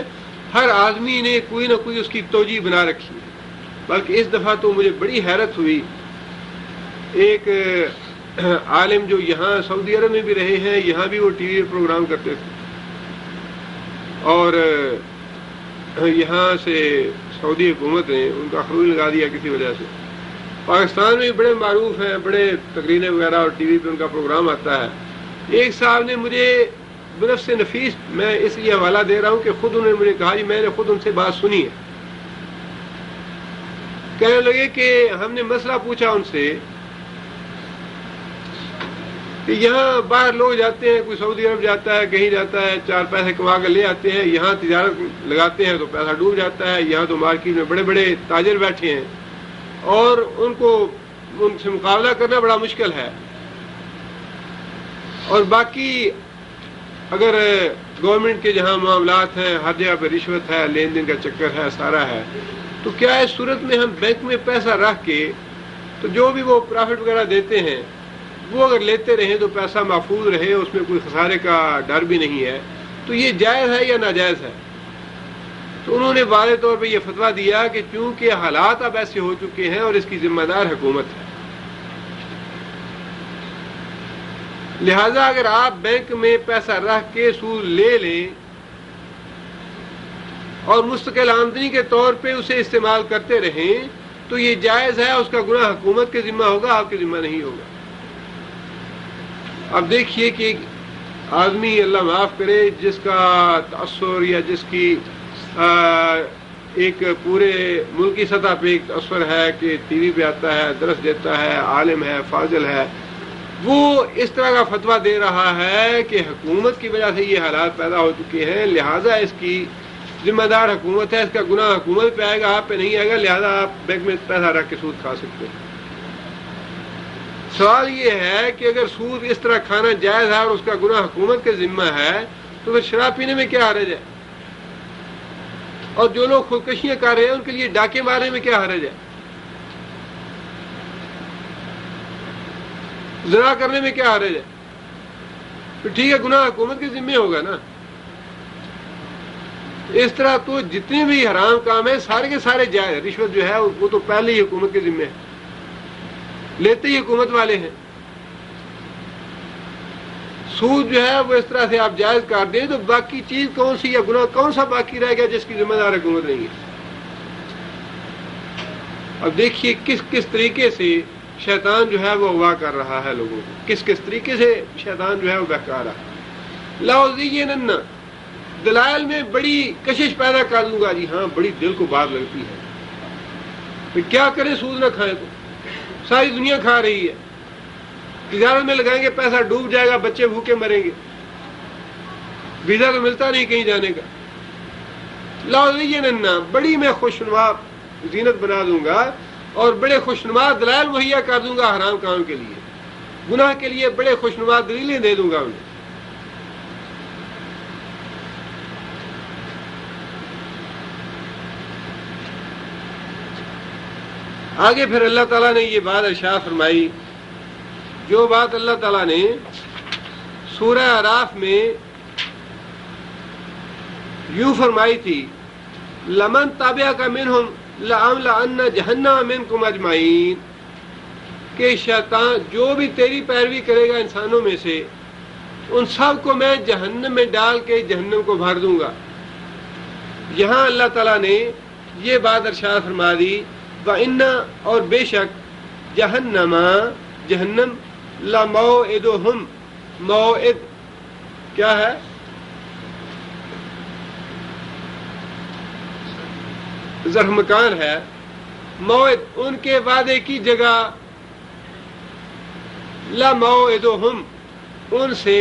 S1: ہر آدمی نے کوئی نہ کوئی اس کی توجہ بنا رکھی ہے۔ بلکہ اس دفعہ تو مجھے بڑی حیرت ہوئی، ایک عالم جو یہاں سعودی عرب میں بھی رہے ہیں، یہاں بھی وہ ٹی وی پروگرام کرتے تھے، اور یہاں سے سعودی حکومت نے ان کا خروج لگا دیا کسی وجہ سے۔ پاکستان میں بڑے معروف ہیں، بڑے تقریریں وغیرہ اور ٹی وی پہ ان کا پروگرام آتا ہے۔ ایک صاحب نے مجھے بنفس نفیس، میں اس لیے حوالہ دے رہا ہوں کہ خود انہوں نے مجھے کہا، جی میں نے خود ان سے بات سنی ہے، کہنے لگے کہ ہم نے مسئلہ پوچھا ان سے کہ یہاں باہر لوگ جاتے ہیں، کوئی سعودی عرب جاتا ہے، کہیں جاتا ہے، چار پیسے کما کر لے آتے ہیں، یہاں تجارت لگاتے ہیں تو پیسہ ڈوب جاتا ہے، یہاں تو مارکیٹ میں بڑے بڑے تاجر بیٹھے ہیں اور ان سے مقابلہ کرنا بڑا مشکل ہے، اور باقی اگر گورنمنٹ کے جہاں معاملات ہیں، ہر جگہ پہ رشوت ہے، لین دین کا چکر ہے، سارا ہے، تو کیا اس صورت میں ہم بینک میں پیسہ رکھ کے تو جو بھی وہ پرافٹ وغیرہ دیتے ہیں وہ اگر لیتے رہیں تو پیسہ محفوظ رہے، اس میں کوئی خسارے کا ڈر بھی نہیں ہے، تو یہ جائز ہے یا ناجائز ہے؟ تو انہوں نے واضح طور پہ یہ فتویٰ دیا کہ چونکہ حالات اب ایسے ہو چکے ہیں اور اس کی ذمہ دار حکومت ہے، لہذا اگر آپ بینک میں پیسہ رکھ کے سود لے لیں اور مستقل آمدنی کے طور پہ اسے استعمال کرتے رہیں تو یہ جائز ہے، اس کا گناہ حکومت کے ذمہ ہوگا، آپ کے ذمہ نہیں ہوگا۔ اب دیکھیے کہ ایک آدمی، اللہ معاف کرے، جس کا تأثر یا جس کی ایک پورے ملکی سطح پہ ایک تأثر ہے کہ ٹی وی پہ آتا ہے، درس دیتا ہے، عالم ہے، فاضل ہے، وہ اس طرح کا فتویٰ دے رہا ہے کہ حکومت کی وجہ سے یہ حالات پیدا ہو چکے ہیں، لہٰذا اس کی ذمہ دار حکومت ہے، اس کا گناہ حکومت پہ آئے گا، آپ پہ نہیں آئے گا، لہٰذا آپ بینک میں پیسہ رکھ کے سود کھا سکتے ہیں۔ سوال یہ ہے کہ اگر سود اس طرح کھانا جائز ہے اور اس کا گناہ حکومت کے ذمہ ہے تو پھر شراب پینے میں کیا حرج ہے؟ اور جو لوگ خودکشیاں کر رہے ہیں ان کے لیے ڈاکے مارنے میں کیا حرج ہے؟ زنا کرنے میں کیا حرج ہے؟ تو ٹھیک ہے، گناہ حکومت کے ذمہ ہوگا نا۔ اس طرح تو جتنے بھی حرام کام ہیں سارے کے سارے جائز، رشوت جو ہے وہ تو پہلے ہی حکومت کے ذمہ ہے، لیتے ہی حکومت والے ہیں۔ سود جو ہے وہ اس طرح سے آپ جائز کر دیں تو باقی چیز کون سی یا گناہ کون سا باقی رہ گیا جس کی ذمہ دار حکومت نہیں ہے؟ اب دیکھیے کس کس طریقے سے شیطان جو ہے وہ اغوا کر رہا ہے لوگوں کو، کس کس طریقے سے شیطان جو ہے وہ بہکا رہا ہے۔ لَأُزِيِّنَنَّ، دلائل میں بڑی کشش پیدا کر دوں گا، جی ہاں بڑی دل کو بات لگتی ہے، پھر کیا کریں، سود نہ کھائیں تو ساری دنیا کھا رہی ہے، تجارت میں لگائیں گے پیسہ ڈوب جائے گا، بچے بھوکے مریں گے، ویزا تو ملتا نہیں کہیں جانے کا۔ لَأُزِيِّنَنَّ، بڑی میں خوشنما زینت بنا دوں گا اور بڑے خوشنما دلائل مہیا کر دوں گا حرام کام کے لیے، گناہ کے لیے بڑے خوشنما دلیلیں دے دوں گا انہیں۔ آگے پھر اللہ تعالیٰ نے یہ بات ارشاد فرمائی، جو بات اللہ تعالیٰ نے سورہ اعراف میں یوں فرمائی تھی لمن تابعک منہم لأملأن جہنم منکم اجمعین، کہ شیطان جو بھی تیری پیروی کرے گا انسانوں میں سے ان سب کو میں جہنم میں ڈال کے جہنم کو بھر دوں گا۔ یہاں اللہ تعالیٰ نے یہ بات ارشاد فرما دی وَإِنَّ، اور بے شک جہنم لَمَوْعِدُهُمْ، موعد کیا ہے؟ ظرف مکان ہے، موعد ان کے وعدے کی جگہ، لَمَوْعِدُهُمْ ان سے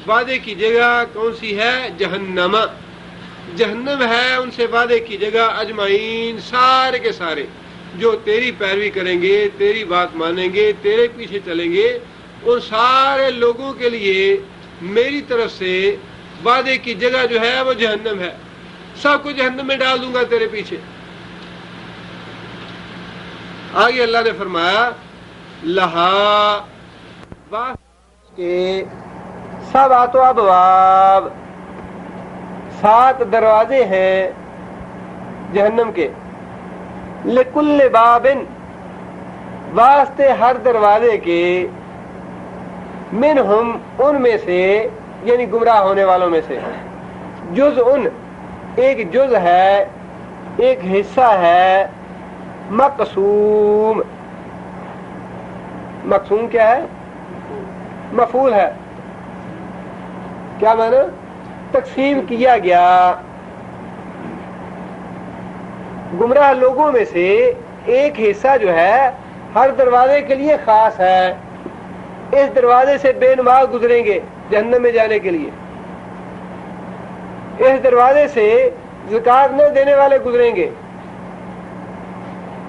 S1: وعدے کی جگہ کون سی ہے؟ جہنم، جہنم ہے ان سے وعدے کی جگہ، اجمعین سارے کے سارے جو تیری پیروی کریں گے، تیری بات مانیں گے، تیرے پیچھے چلیں گے، ان سارے لوگوں کے لیے میری طرف سے وعدے کی جگہ جو ہے وہ جہنم ہے، سب کو جہنم میں ڈال دوں گا تیرے پیچھے۔ آگے اللہ نے فرمایا لہا کے سبعۃ ابواب، 7 دروازے ہیں جہنم کے، لکل باب واسطے ہر دروازے کے، منہم ان میں سے یعنی گمراہ ہونے والوں میں سے، جز ان ایک جز ہے، ایک حصہ ہے، مقسوم، مقسوم کیا ہے؟ مفعول ہے، کیا معنی؟ تقسیم کیا گیا۔ گمراہ لوگوں میں سے ایک حصہ جو ہے ہر دروازے کے لیے خاص ہے، اس دروازے سے بے نماز گزریں گے جہنم میں جانے کے لیے، اس دروازے سے زکوٰۃ نہ دینے والے گزریں گے،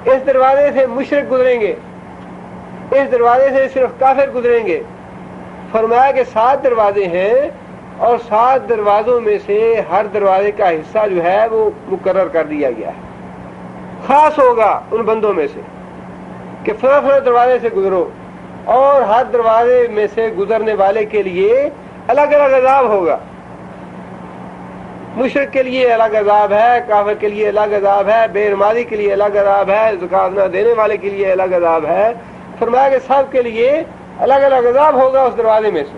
S1: اس دروازے سے مشرک گزریں گے، اس دروازے سے صرف کافر گزریں گے۔ فرمایا کہ 7 دروازے ہیں اور 7 دروازوں میں سے ہر دروازے کا حصہ جو ہے وہ مقرر کر دیا گیا ہے، خاص ہوگا ان بندوں میں سے کہ فلاں فلاں دروازے سے گزرو، اور ہر دروازے میں سے گزرنے والے کے لیے الگ الگ عذاب ہوگا۔ مشرک کے لیے الگ عذاب ہے، کافر کے لیے الگ عذاب ہے، بے نمازی کے لیے الگ عذاب ہے، زکوٰۃ نہ دینے والے کے لیے الگ عذاب ہے۔ فرمایا کہ سب کے لیے الگ الگ عذاب ہوگا اس دروازے میں سے۔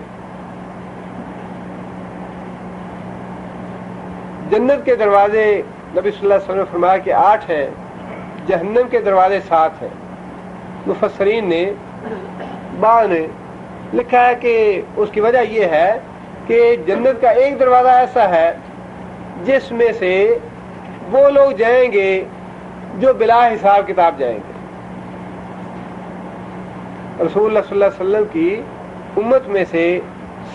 S1: جنت کے دروازے نبی صلی اللہ علیہ وسلم نے فرمایا کہ 8 ہیں، جہنم کے دروازے 7 ہیں۔ مفسرین نے بعض نے لکھا ہے کہ اس کی وجہ یہ ہے کہ جنت کا ایک دروازہ ایسا ہے جس میں سے وہ لوگ جائیں گے جو بلا حساب کتاب جائیں گے۔ رسول اللہ صلی اللہ علیہ وسلم کی امت میں سے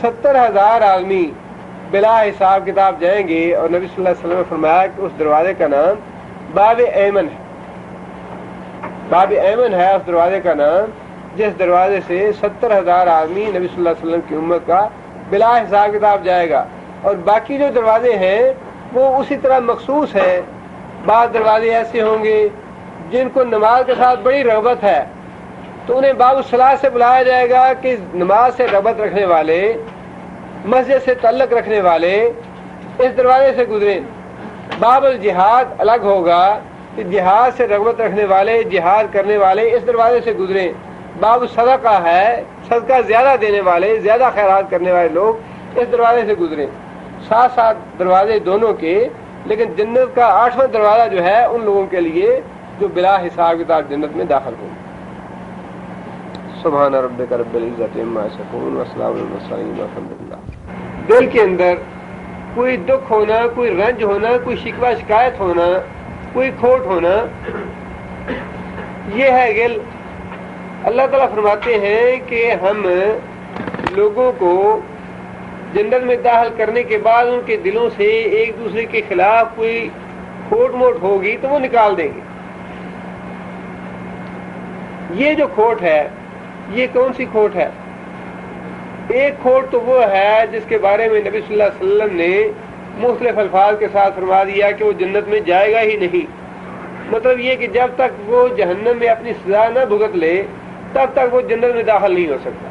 S1: 70,000 آدمی بلا حساب کتاب جائیں گے، اور نبی صلی اللہ علیہ وسلم نے فرمایا کہ اس دروازے کا نام باب ایمن ہے، باب ایمن ہے اس دروازے کا نام، جس دروازے سے 70,000 آدمی نبی صلی اللہ علیہ وسلم کی امت کا بلا حساب کتاب جائے گا۔ اور باقی جو دروازے ہیں وہ اسی طرح مخصوص ہیں۔ بعض دروازے ایسے ہوں گے جن کو نماز کے ساتھ بڑی رغبت ہے تو انہیں باب الصلاۃ سے بلایا جائے گا کہ نماز سے رغبت رکھنے والے، مسجد سے تعلق رکھنے والے اس دروازے سے گزریں۔ باب الجہاد الگ ہوگا کہ جہاد سے رغبت رکھنے والے، جہاد کرنے والے اس دروازے سے گزریں۔ باب الصدقہ ہے، صدقہ زیادہ دینے والے، زیادہ خیرات کرنے والے لوگ اس دروازے سے گزریں۔ 7 دروازے دونوں کے، لیکن جنت کا 8واں دروازہ جو ہے ان لوگوں کے لیے جو بلا حساب کتاب جنت میں داخل ہوں۔ سبحان ربک رب العزت عما یصفون وسلام علی المرسلین والحمد للہ۔ دل کے اندر کوئی دکھ ہونا، کوئی رنج ہونا، کوئی شکوہ شکایت ہونا، کوئی کھوٹ ہونا، یہ ہے گل۔ اللہ تعالیٰ فرماتے ہیں کہ ہم لوگوں کو جنت میں داخل کرنے کے بعد ان کے دلوں سے ایک دوسرے کے خلاف کوئی کھوٹ موٹ ہوگی تو وہ نکال دیں گے۔ یہ جو کھوٹ ہے یہ کون سی کھوٹ ہے؟ ایک کھوٹ تو وہ ہے جس کے بارے میں نبی صلی اللہ علیہ وسلم نے مختلف الفاظ کے ساتھ فرما دیا کہ وہ جنت میں جائے گا ہی نہیں۔ مطلب یہ کہ جب تک وہ جہنم میں اپنی سزا نہ بھگت لے تب تک وہ جنت میں داخل نہیں ہو سکتا۔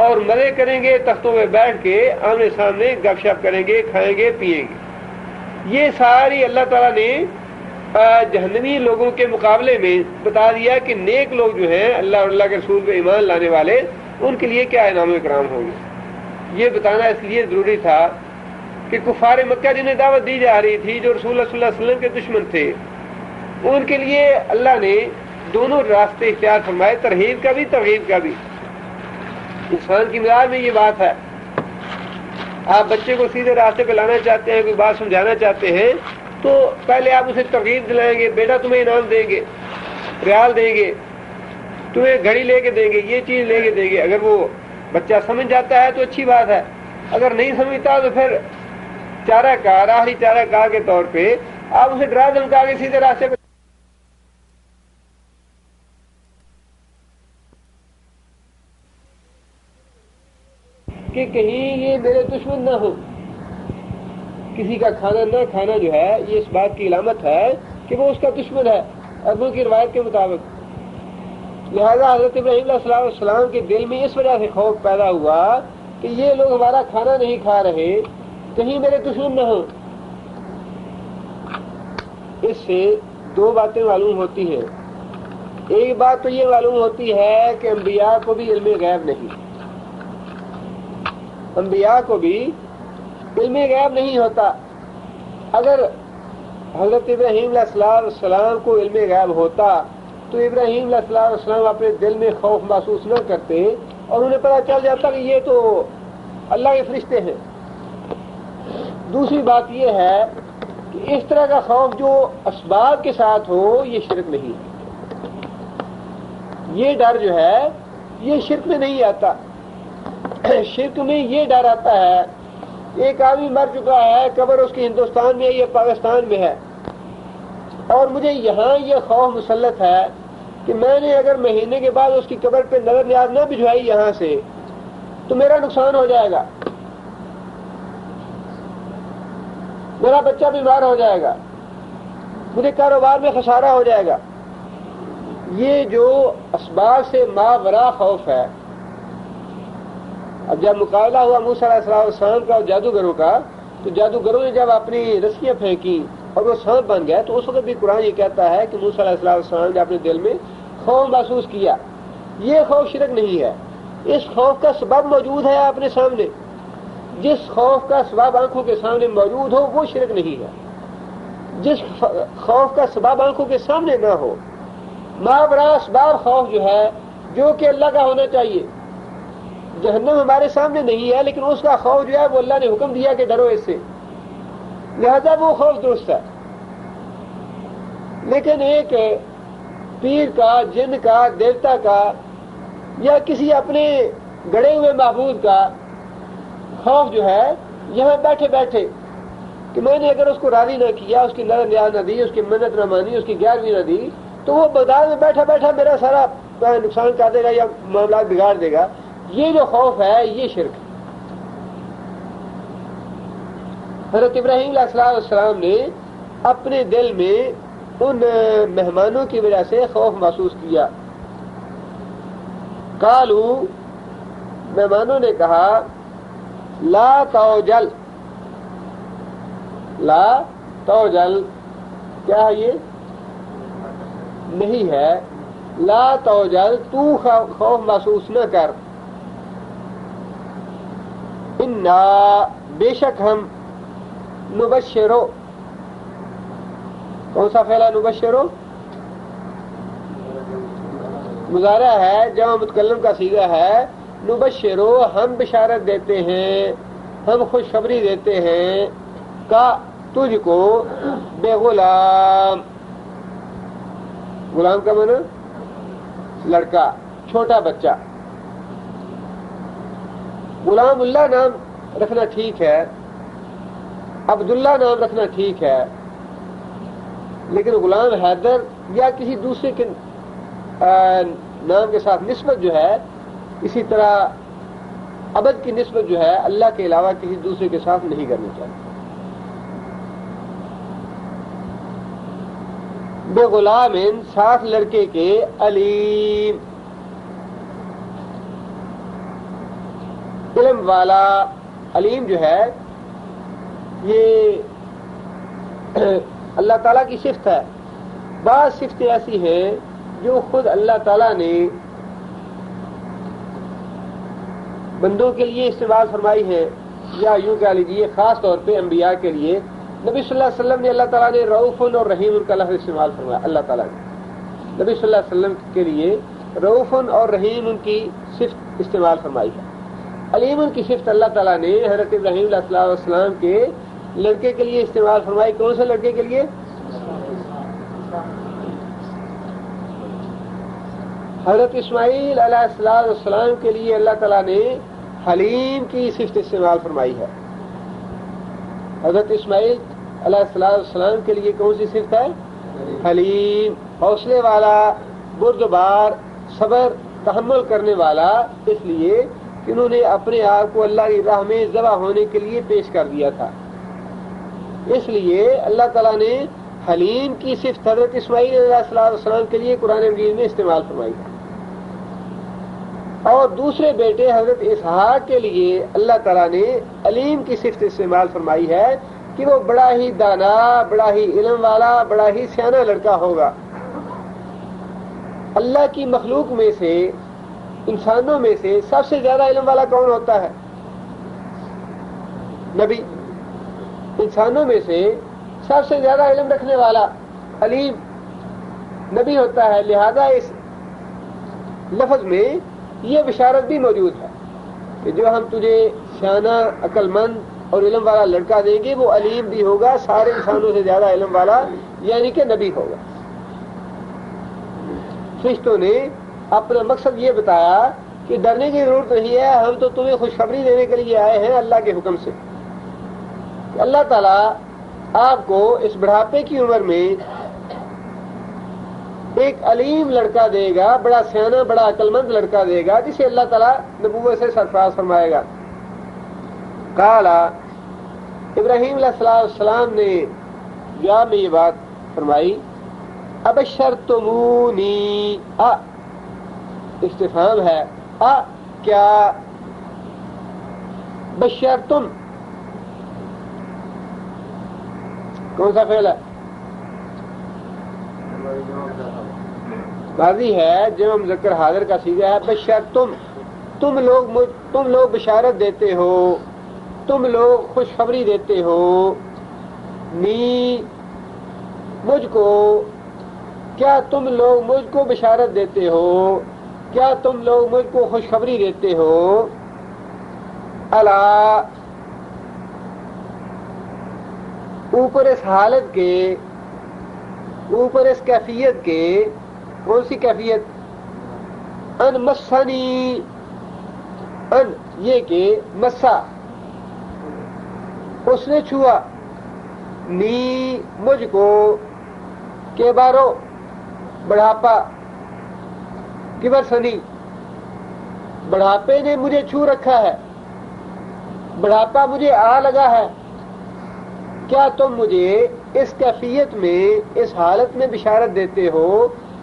S1: اور مزے کریں گے، تختوں میں بیٹھ کے آمنے سامنے گپ شپ کریں گے، کھائیں گے، پیئیں گے۔ یہ ساری اللہ تعالیٰ نے جہنمی لوگوں کے مقابلے میں بتا دیا کہ نیک لوگ جو ہیں، اللہ اور اللہ کے رسول پہ ایمان لانے والے، ان کے لیے کیا انعام و اکرام ہوں گے۔ یہ بتانا اس لیے ضروری تھا کہ کفار مکہ جنہیں دعوت دی جا رہی تھی، جو رسول اللہ صلی اللہ علیہ وسلم کے دشمن تھے، ان کے لیے اللہ نے دونوں راستے اختیار فرمائے، ترہیب کا بھی، ترغیب کا بھی۔ انسان کی مزاج میں یہ بات ہے، آپ بچے کو سیدھے راستے پہ لانا چاہتے ہیں، کوئی بات سمجھانا چاہتے ہیں، تو پہلے آپ اسے ترغیب دلائیں گے، بیٹا تمہیں انعام دیں گے، ریال دیں گے، تمہیں گھڑی لے کے دیں گے، یہ چیز لے کے دیں گے۔ اگر وہ بچہ سمجھ جاتا ہے تو اچھی بات ہے، اگر نہیں سمجھتا تو پھر چارہ کار، آخری چارہ کار کے طور پہ آپ اسے ڈرا دھمکا کے سیدھے راستے پہ کہ کہیں یہ میرے دشمن نہ ہو۔ کسی کا کھانا نہ کھانا جو ہے یہ اس بات کی علامت ہے کہ وہ اس کا دشمن ہے، ابو کی روایت کے مطابق۔ لہذا حضرت ابراہیم علیہ السلام کے دل میں اس وجہ سے خوف پیدا ہوا کہ یہ لوگ ہمارا کھانا نہیں کھا رہے، کہیں میرے دشمن نہ ہو۔ اس سے دو باتیں معلوم ہوتی ہیں۔ ایک بات تو یہ معلوم ہوتی ہے کہ انبیاء کو بھی علم غیب نہیں، انبیاء کو بھی علم غیب نہیں ہوتا۔ اگر حضرت ابراہیم علیہ السلام کو علم غیب ہوتا تو ابراہیم علیہ السلام اپنے دل میں خوف محسوس نہ کرتے اور انہیں پتہ چل جاتا کہ یہ تو اللہ کے فرشتے ہیں۔ دوسری بات یہ ہے کہ اس طرح کا خوف جو اسباب کے ساتھ ہو یہ شرک نہیں ہے، یہ ڈر جو ہے یہ شرک میں نہیں آتا۔ شرک میں یہ ڈر آتا ہے، ایک آدمی مر چکا ہے، قبر اس کی ہندوستان میں ہے یا پاکستان میں ہے، اور مجھے یہاں یہ خوف مسلط ہے کہ میں نے اگر مہینے کے بعد اس کی قبر پہ نظر نیاز نہ بھجوائی یہاں سے تو میرا نقصان ہو جائے گا، میرا بچہ بیمار ہو جائے گا، مجھے کاروبار میں خسارہ ہو جائے گا۔ یہ جو اسباب سے ماوراء خوف ہے۔ اب جب مقابلہ ہوا موسیٰ علیہ السلام کا اور جادوگروں کا، تو جادوگروں نے جب اپنی رسیاں پھینکی اور وہ سانپ بن گیا، تو اس وقت بھی قرآن یہ کہتا ہے کہ موسیٰ علیہ السلام نے اپنے دل میں خوف محسوس کیا۔ یہ خوف شرک نہیں ہے، اس خوف کا سبب موجود ہے اپنے سامنے۔ جس خوف کا سبب آنکھوں کے سامنے موجود ہو وہ شرک نہیں ہے، جس خوف کا سبب آنکھوں کے سامنے نہ ہو۔ ماوراء اسباب خوف جو ہے، جو کہ اللہ کا ہونا چاہیے۔ جہنم ہمارے سامنے نہیں ہے، لیکن اس کا خوف جو ہے وہ اللہ نے حکم دیا کہ ڈرو اس سے، لہذا وہ خوف درست ہے۔ لیکن ایک پیر کا، جن کا، دیوتا کا یا کسی اپنے گڑے ہوئے معبود کا خوف جو ہے یہاں بیٹھے بیٹھے کہ میں نے اگر اس کو راضی نہ کیا، اس کی نظر نیاز نہ دی، اس کی منت نہ مانی، اس کی گیارہویں نہ دی، تو وہ بغداد میں بیٹھا بیٹھا میرا سارا نقصان کر دے گا یا معاملات بگاڑ دے گا۔ یہ جو خوف ہے یہ شرک ہے۔ حضرت ابراہیم علیہ السلام نے اپنے دل میں ان مہمانوں کی وجہ سے خوف محسوس کیا۔ قالو، مہمانوں نے کہا، لا توجل، لا توجل کیا ہے؟ یہ نہیں ہے، لا توجل، تو خوف محسوس نہ کر، انا، بے شک ہم، نبشرو، کون سا فعل ہے نبشرو؟ مضارع ہے، جمع متکلم کا صیغہ ہے۔ نبشرو، ہم بشارت دیتے ہیں، ہم خوشخبری دیتے ہیں، کا، تجھ کو، بے غلام، غلام کا معنی لڑکا، چھوٹا بچہ۔ غلام اللہ نام رکھنا ٹھیک ہے، عبداللہ نام رکھنا ٹھیک ہے، لیکن غلام حیدر یا کسی دوسرے کے نام کے ساتھ نسبت جو ہے، اسی طرح عبد کی نسبت جو ہے اللہ کے علاوہ کسی دوسرے کے ساتھ نہیں کرنی چاہیے۔ بے غلام، ساتھ لڑکے کے، علیم، علم والا علیم جو ہے یہ اللہ تعالیٰ کی صفت ہے. بعض صفتیں ایسی ہیں جو خود اللہ تعالیٰ نے بندوں کے لیے استعمال فرمائی ہے، یا یوں کہہ لیجیے خاص طور پہ انبیاء کے لیے. نبی صلی اللہ علیہ وسلم نے اللہ تعالیٰ نے رؤوف اور رحیم کا لفظ استعمال فرمایا. اللہ تعالیٰ نے نبی صلی اللہ علیہ وسلم کے لیے رؤوف اور رحیم ان کی صفت استعمال فرمائی ہے. علیم کی صفت اللہ تعالیٰ نے حضرت ابراہیم علیہ السلام کے لڑکے کے لیے استعمال فرمائی. کون سے لڑکے کے لیے؟ حضرت اسماعیل علیہ السلام کے لیے اللہ تعالیٰ نے حلیم کی صفت استعمال فرمائی ہے. حضرت اسماعیل علیہ السلام کے لیے کون سی صفت ہے؟ حلیم، حوصلے والا، بردبار، صبر، تحمل کرنے والا، اس لیے کہ انہوں نے اپنے آپ کو اللہ کی راہ میں ذبح ہونے کے لیے پیش کر دیا تھا. اس لیے اللہ تعالیٰ نے حلیم کی صفت حضرت اسماعیل علیہ السلام کے لیے قرآن مجید میں استعمال فرمائی ہے. اور دوسرے بیٹے حضرت اسحاق کے لیے اللہ تعالیٰ نے علیم کی صفت استعمال فرمائی ہے کہ وہ بڑا ہی دانا، بڑا ہی علم والا، بڑا ہی سیانہ لڑکا ہوگا. اللہ کی مخلوق میں سے، انسانوں میں سے سب سے زیادہ علم والا کون ہوتا ہے؟ نبی. انسانوں میں سے سب سے زیادہ علم رکھنے والا علیم نبی ہوتا ہے. لہذا اس لفظ میں یہ بشارت بھی موجود ہے کہ جو ہم تجھے سیانہ، عقل مند اور علم والا لڑکا دیں گے وہ علیم بھی ہوگا، سارے انسانوں سے زیادہ علم والا، یعنی کہ نبی ہوگا. فرشتوں نے اپنا مقصد یہ بتایا کہ ڈرنے کی ضرورت نہیں ہے، ہم تو تمہیں خوشخبری دینے کے لیے آئے ہیں اللہ کے حکم سے. اللہ تعالیٰ آپ کو اس بڑھاپے کی عمر میں ایک علیم لڑکا دے گا، بڑا سیانہ، بڑا عقل مند لڑکا دے گا، جسے اللہ تعالیٰ نبوت سے سرفراز فرمائے گا. قال ابراہیم علیہ السلام نے جواب میں یہ بات فرمائی، ابشرتمونی، استفہام ہے، کیا، بشرتم کون سا فعل ہے؟ ماضی ہے، جمع مذکر حاضر کا صیغہ ہے. بشرتم، تم لوگ بشارت دیتے ہو، تم لوگ خوشخبری دیتے ہو، نی، مجھ کو، کیا تم لوگ مجھ کو بشارت دیتے ہو، کیا تم لوگ مجھ کو خوشخبری دیتے ہو. الا، اوپر اس حالت کے، اوپر اس کیفیت کے. کون سی کیفیت؟ ان مسنی، ان یہ کہ مسا، اس نے چھوا، نی مجھ کو، کے بارو بڑھاپا، کبر سنی، بڑھاپے نے مجھے چھو رکھا ہے، بڑھاپا مجھے آ لگا ہے. کیا تم مجھے اس کیفیت میں، اس حالت میں بشارت دیتے ہو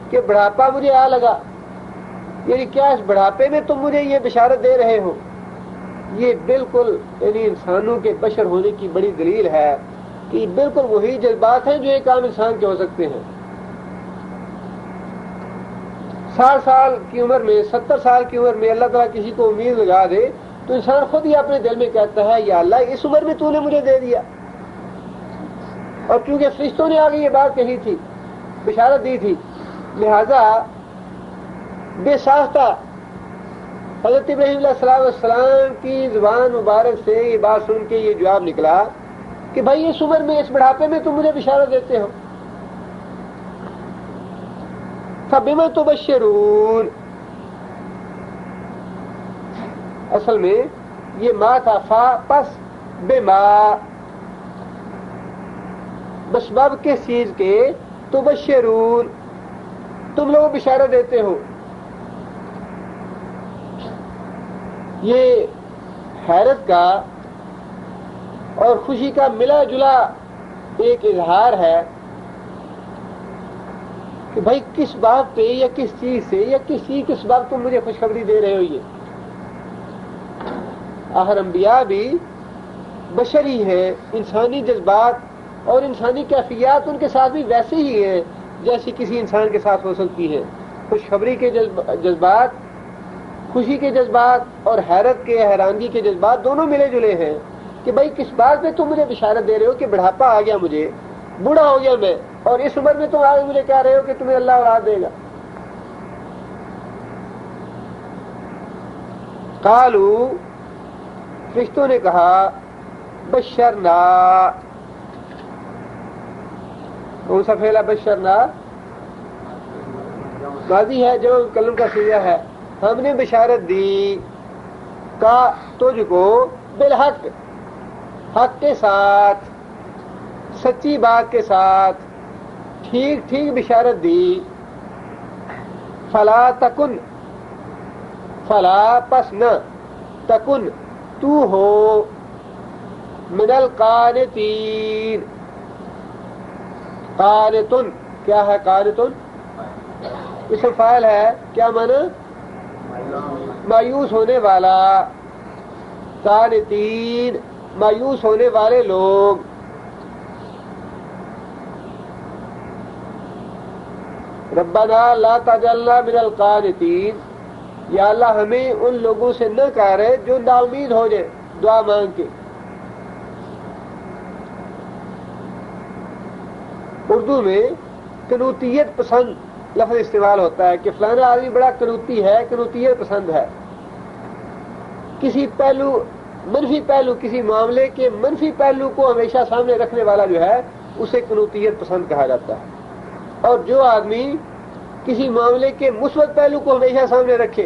S1: کہ بڑھاپا مجھے آ لگا؟ یعنی کیا اس بڑھاپے میں تم مجھے یہ بشارت دے رہے ہو؟ یہ بالکل یعنی انسانوں کے بشر ہونے کی بڑی دلیل ہے کہ بالکل وہی جذبات ہیں جو ایک عام انسان کے ہو سکتے ہیں. 60 سال کی عمر میں، 70 سال کی عمر میں اللہ تعالیٰ کسی کو امید لگا دے تو انسان خود ہی اپنے دل میں کہتا ہے یا اللہ اس عمر میں تو نے مجھے دے دیا. اور کیونکہ فرشتوں نے آگے یہ بات کہی تھی، بشارت دی تھی، لہذا بے ساختہ حضرت ابراہیم علیہ السلام کی زبان مبارک سے یہ بات سن کے یہ جواب نکلا کہ بھائی اس عمر میں، اس بڑھاپے میں تم مجھے بشارت دیتے ہو. فبما تبشرون، اصل میں یہ ما تھا، فا پس بما، بسبب کس چیز کے؟ تبشرون، تم لوگ بشارت دیتے ہو. یہ حیرت کا اور خوشی کا ملا جلا ایک اظہار ہے کہ بھائی کس بات پہ یا کس چیز سے یا کس چیز کے سبب تم مجھے خوشخبری دے رہے ہو. یہ آخر انبیاء بھی بشری ہیں، انسانی جذبات اور انسانی کیفیات ان کے ساتھ بھی ویسے ہی ہیں جیسی کسی انسان کے ساتھ ہو سکتی ہیں۔ خوشخبری کے جذبات، خوشی کے جذبات اور حیرت کے، حیرانگی کے جذبات دونوں ملے جلے ہیں کہ بھائی کس بات میں تم مجھے بشارت دے رہے ہو کہ بڑھاپا آ گیا، مجھے بوڑھا ہو گیا میں، اور اس عمر میں تم آگے مجھے کہہ رہے ہو کہ تمہیں اللہ اولاد دے گا۔ قالوا، فرشتوں نے کہا، بشرنا، کون سا فعل ہے بشرنا؟ ماضی ہے جو کلم کا صیغہ ہے، ہم نے بشارت دی کا تجھ کو، بالحق، حق کے ساتھ، سچی بات کے ساتھ، ٹھیک ٹھیک بشارت دی۔ فلا تکن، فلا پس نہ، تکن تو ہو، من القانتین، قانتن کیا ہے؟ قانتن اسم فاعل ہے، کیا معنی؟ مایوس ہونے والا، قانتین مایوس ہونے والے لوگ۔ ربنا لا تجعلنا من القانتین، یا اللہ ہمیں ان لوگوں سے نہ کرے جو نا امید ہو جائے دعا مانگ کے۔ اردو میں قنوتیت پسند لفظ استعمال ہوتا ہے کہ فلانا آدمی بڑا قنوتی ہے، قنوتیت پسند ہے۔ کسی پہلو، منفی پہلو، کسی معاملے کے منفی پہلو کو ہمیشہ سامنے رکھنے والا جو ہے اسے قنوتیت پسند کہا جاتا ہے، اور جو آدمی کسی معاملے کے مثبت پہلو کو ہمیشہ سامنے رکھے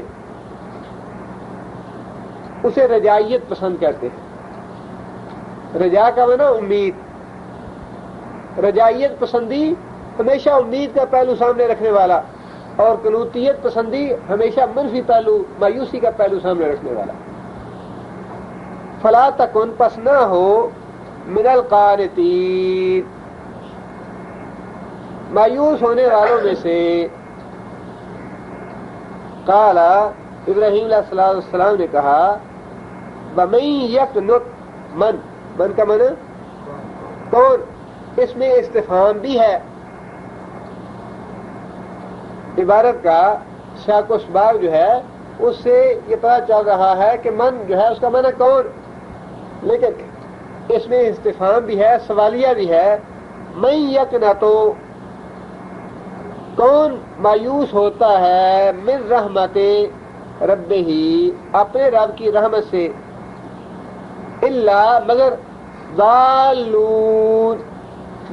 S1: اسے رجائیت پسند کہتے ہیں۔ رجا کا معنی امید، رجائیت پسندی ہمیشہ امید کا پہلو سامنے رکھنے والا، اور قنوتیت پسندی ہمیشہ منفی پہلو، مایوسی کا پہلو سامنے رکھنے والا۔ فلا تکن، پس نہ ہو، من القانتین، مایوس ہونے والوں میں سے۔ قال، ابراہیم علیہ السلام نے کہا، وَمَن يَقْنُتْ، من کا من کون، اس میں استفہام بھی ہے، عبارت کا شاق و شباب جو ہے اس سے یہ پتہ چل رہا ہے کہ من جو ہے اس کا معنی کون، لیکن اس میں استفہام بھی ہے، سوالیہ بھی ہے۔ من یقنتو، کون مایوس ہوتا ہے، من رحمت ربہ، اپنے رب کی رحمت سے، الا مگر، ضالون،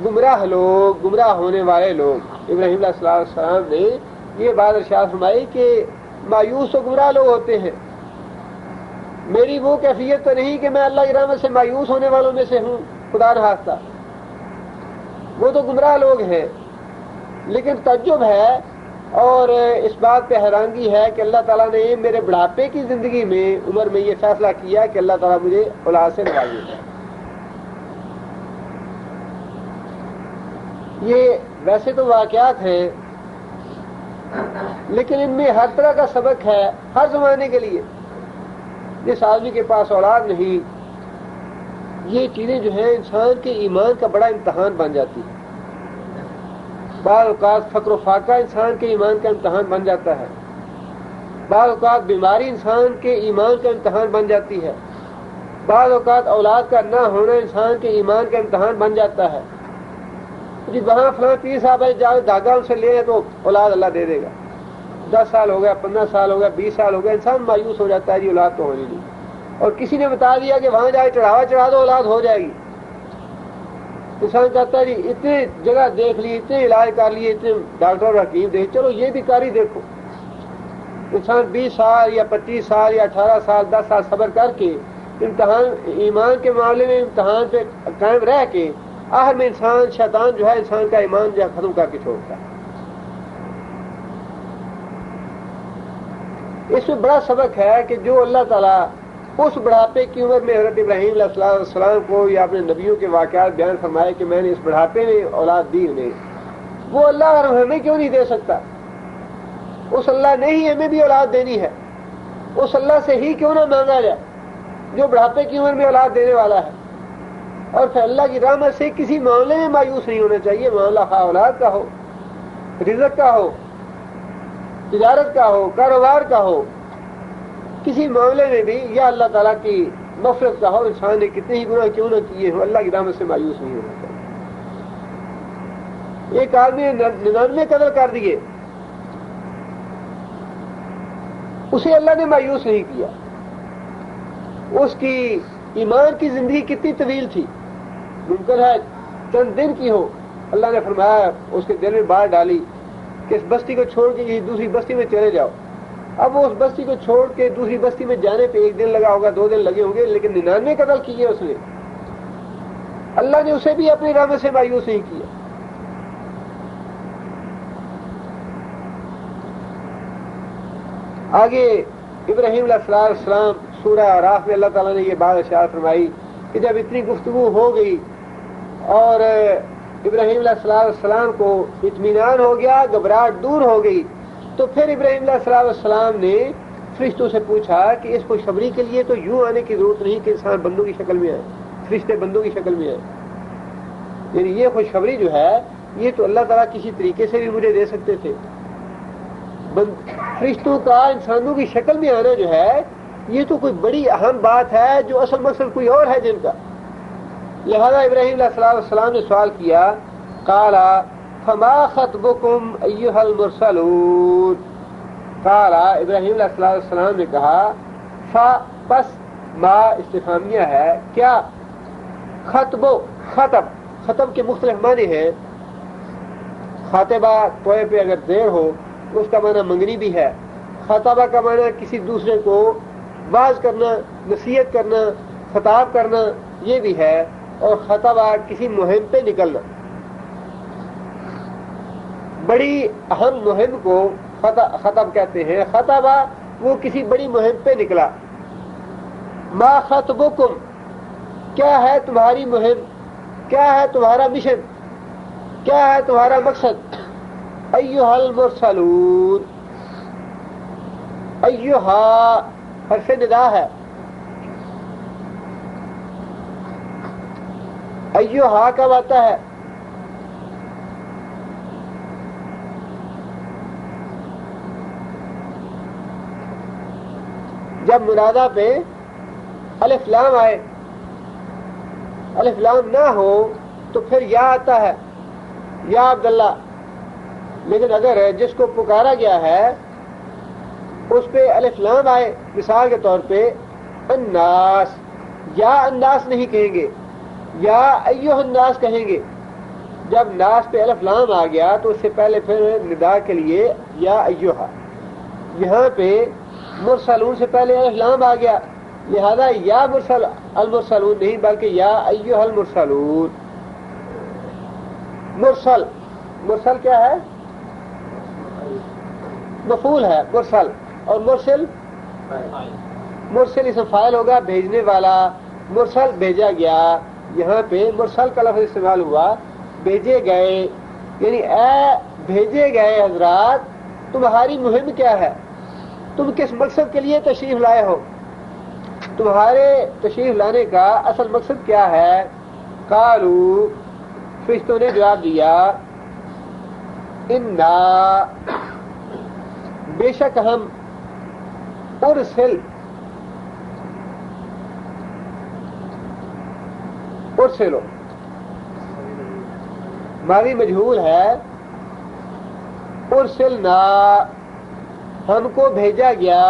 S1: گمراہ لوگ، گمراہ ہونے والے لوگ۔ ابراہیم علیہ السلام نے یہ بات ارشاد فرمائی کہ مایوس و گمراہ لوگ ہوتے ہیں، میری وہ کیفیت تو نہیں کہ میں اللہ کی رحمت سے مایوس ہونے والوں میں سے ہوں، خدا نخواستہ، وہ تو گمراہ لوگ ہیں۔ لیکن تعجب ہے اور اس بات پہ حیرانگی ہے کہ اللہ تعالیٰ نے میرے بڑھاپے کی زندگی میں، عمر میں یہ فیصلہ کیا کہ اللہ تعالیٰ مجھے اولاد سے نوازے۔ یہ ویسے تو واقعات ہیں لیکن ان میں ہر طرح کا سبق ہے، ہر زمانے کے لیے۔ جس آدمی کے پاس اولاد نہیں، یہ چیزیں جو ہیں انسان کے ایمان کا بڑا امتحان بن جاتی ہیں۔ بعض اوقات فقر و فاقہ انسان کے ایمان کا امتحان بن جاتا ہے، بعض اوقات بیماری انسان کے ایمان کا امتحان بن جاتی ہے، بعض اوقات اولاد کا نہ ہونا انسان کے ایمان کا امتحان بن جاتا ہے۔ جی وہاں فلاں پیر صاحب ہے، جاؤ داغا ان سے لے ہیں تو اولاد اللہ دے دے گا۔ 10 سال ہو گیا، 15 سال ہو گیا، 20 سال ہو گیا، انسان مایوس ہو جاتا ہے، جی اولاد تو ہونی نہیں، اور کسی نے بتا دیا کہ وہاں جا کے چڑھاوا چڑھا دو اولاد ہو جائے گی۔ انسان کہتا ہے جی اتنے جگہ دیکھ لی، اتنے علاج کر لیے، اتنے ڈاکٹر اور حکیم دیکھ، چلو یہ بھی کاری دیکھو۔ انسان 20 سال یا 25 سال یا 18 سال 10 سال صبر کر کے امتحان، ایمان کے معاملے میں امتحان پہ قائم رہ کے آخر میں انسان، شیطان جو ہے انسان کا ایمان جو ہے ختم کر کے چھوڑتا ہے۔ اس میں بڑا سبق ہے کہ جو اللہ تعالیٰ اس بڑھاپے کی عمر میں حضرت ابراہیم علیہ السلام کو یا اپنے نبیوں کے واقعات بیان فرمائے کہ میں نے اس بڑھاپے میں اولاد دی انہیں، وہ اللہ ہمیں کیوں نہیں دے سکتا؟ اس اللہ نے ہی ہمیں بھی اولاد دینی ہے، اس اللہ سے ہی کیوں نہ مانگا جائے؟ جو بڑھاپے کی عمر میں اولاد دینے والا ہے. اور پھر اللہ کی رحمت سے کسی معاملے میں مایوس نہیں ہونا چاہیے. معاملہ خواہ اولاد کا ہو، رزق کا ہو، تجارت کا ہو، کاروبار کا ہو، کسی معاملے میں بھی یا اللہ تعالیٰ کی مغفرت کا ہو، انسان نے کتنے ہی گناہ کیوں نہ کیے ہو، اللہ کی رحمت سے مایوس نہیں ہونا چاہیے. ایک آدمی نے 99 قتل کر دیے، اسے اللہ نے مایوس نہیں کیا. اس کی ایمان کی زندگی کتنی طویل تھی، ممکن ہے چند دن کی ہو. اللہ نے فرمایا، اس کے دل میں بات ڈالی کہ اس بستی کو چھوڑ کے دوسری بستی میں چلے جاؤ. اب وہ اس بستی کو چھوڑ کے دوسری بستی میں جانے پہ 1 دن لگا ہوگا، 2 دن لگے ہوں گے، لیکن 99 قتل کیے اس نے. اللہ نے اسے بھی اپنی رحمت سے مایوس نہیں کیا. آگے ابراہیم علیہ السلام سورہ اعراف میں اللہ تعالیٰ نے یہ بات ارشاد فرمائی کہ جب اتنی گفتگو ہو گئی اور ابراہیم علیہ السلام کو اطمینان ہو گیا، گھبراہٹ دور ہو گئی، تو پھر ابراہیم علیہ السلام نے فرشتوں سے پوچھا کہ اس خوشخبری کے لیے تو یوں آنے کی ضرورت نہیں کہ انسان بندوں کی شکل میں آئے، فرشتے بندوں کی شکل میں آئے. یعنی یہ خوشخبری جو ہے یہ تو اللہ تعالیٰ کسی طریقے سے بھی مجھے دے سکتے تھے. فرشتوں کا انسانوں کی شکل میں آنا جو ہے یہ تو کوئی بڑی اہم بات ہے، جو اصل مقصد کوئی اور ہے جن کا. لہذا ابراہیم علیہ السلام نے سوال کیا، قال فما خطبکم ایھا المرسلون. قال ابراہیم علیہ السلام نے کہا، پس ما استفہامیہ ہے، کیا؟ خطب کے مختلف معنی ہیں. خاطبہ توئے پہ اگر زیر ہو اس کا معنی منگنی بھی ہے. خطبہ کا معنی کسی دوسرے کو واعظ کرنا، نصیحت کرنا، خطاب کرنا یہ بھی ہے. اور خطبہ کسی مہم پہ نکلنا، بڑی اہم مہم کو خطب کہتے ہیں. خطبہ وہ کسی بڑی مہم پہ نکلا. ما خطبکم، کیا ہے تمہاری مہم، کیا ہے تمہارا مشن، کیا ہے تمہارا مقصد. ایھا المرسلون، ایھا حرف ندا ہے. ایھا کب آتا ہے؟ جب منادہ پہ الف لام آئے. الف لام نہ ہو تو پھر یا آتا ہے، یا عبداللہ. لیکن اگر جس کو پکارا گیا ہے اس پہ الف لام آئے، مثال کے طور پہ الناس، یا الناس نہیں کہیں گے، یا ایھا الناس کہیں گے. جب ناس پہ الف لام آ گیا تو اس سے پہلے پھر ندا کے لیے یا ایھا. یہاں پہ مرسلون سے پہلے الف لام آ گیا، لہذا یا المرسلون نہیں بلکہ یا ایھا المرسلون. مرسل کیا ہے؟ مفعول ہے مرسل. اور مرسل اسم فاعل ہوگا، بھیجنے والا. مرسل بھیجا گیا. یہاں پہ مرسل کا لفظ استعمال ہوا، بھیجے گئے. یعنی اے بھیجے گئے حضرات، تمہاری مہم کیا ہے، تم کس مقصد کے لیے تشریف لائے ہو، تمہارے تشریف لانے کا اصل مقصد کیا ہے. قالوا، فرشتوں نے جواب دیا، انا، بے شک ہم، ارسلو ماضی مجہول ہے. ارسلنا، ہم کو بھیجا گیا.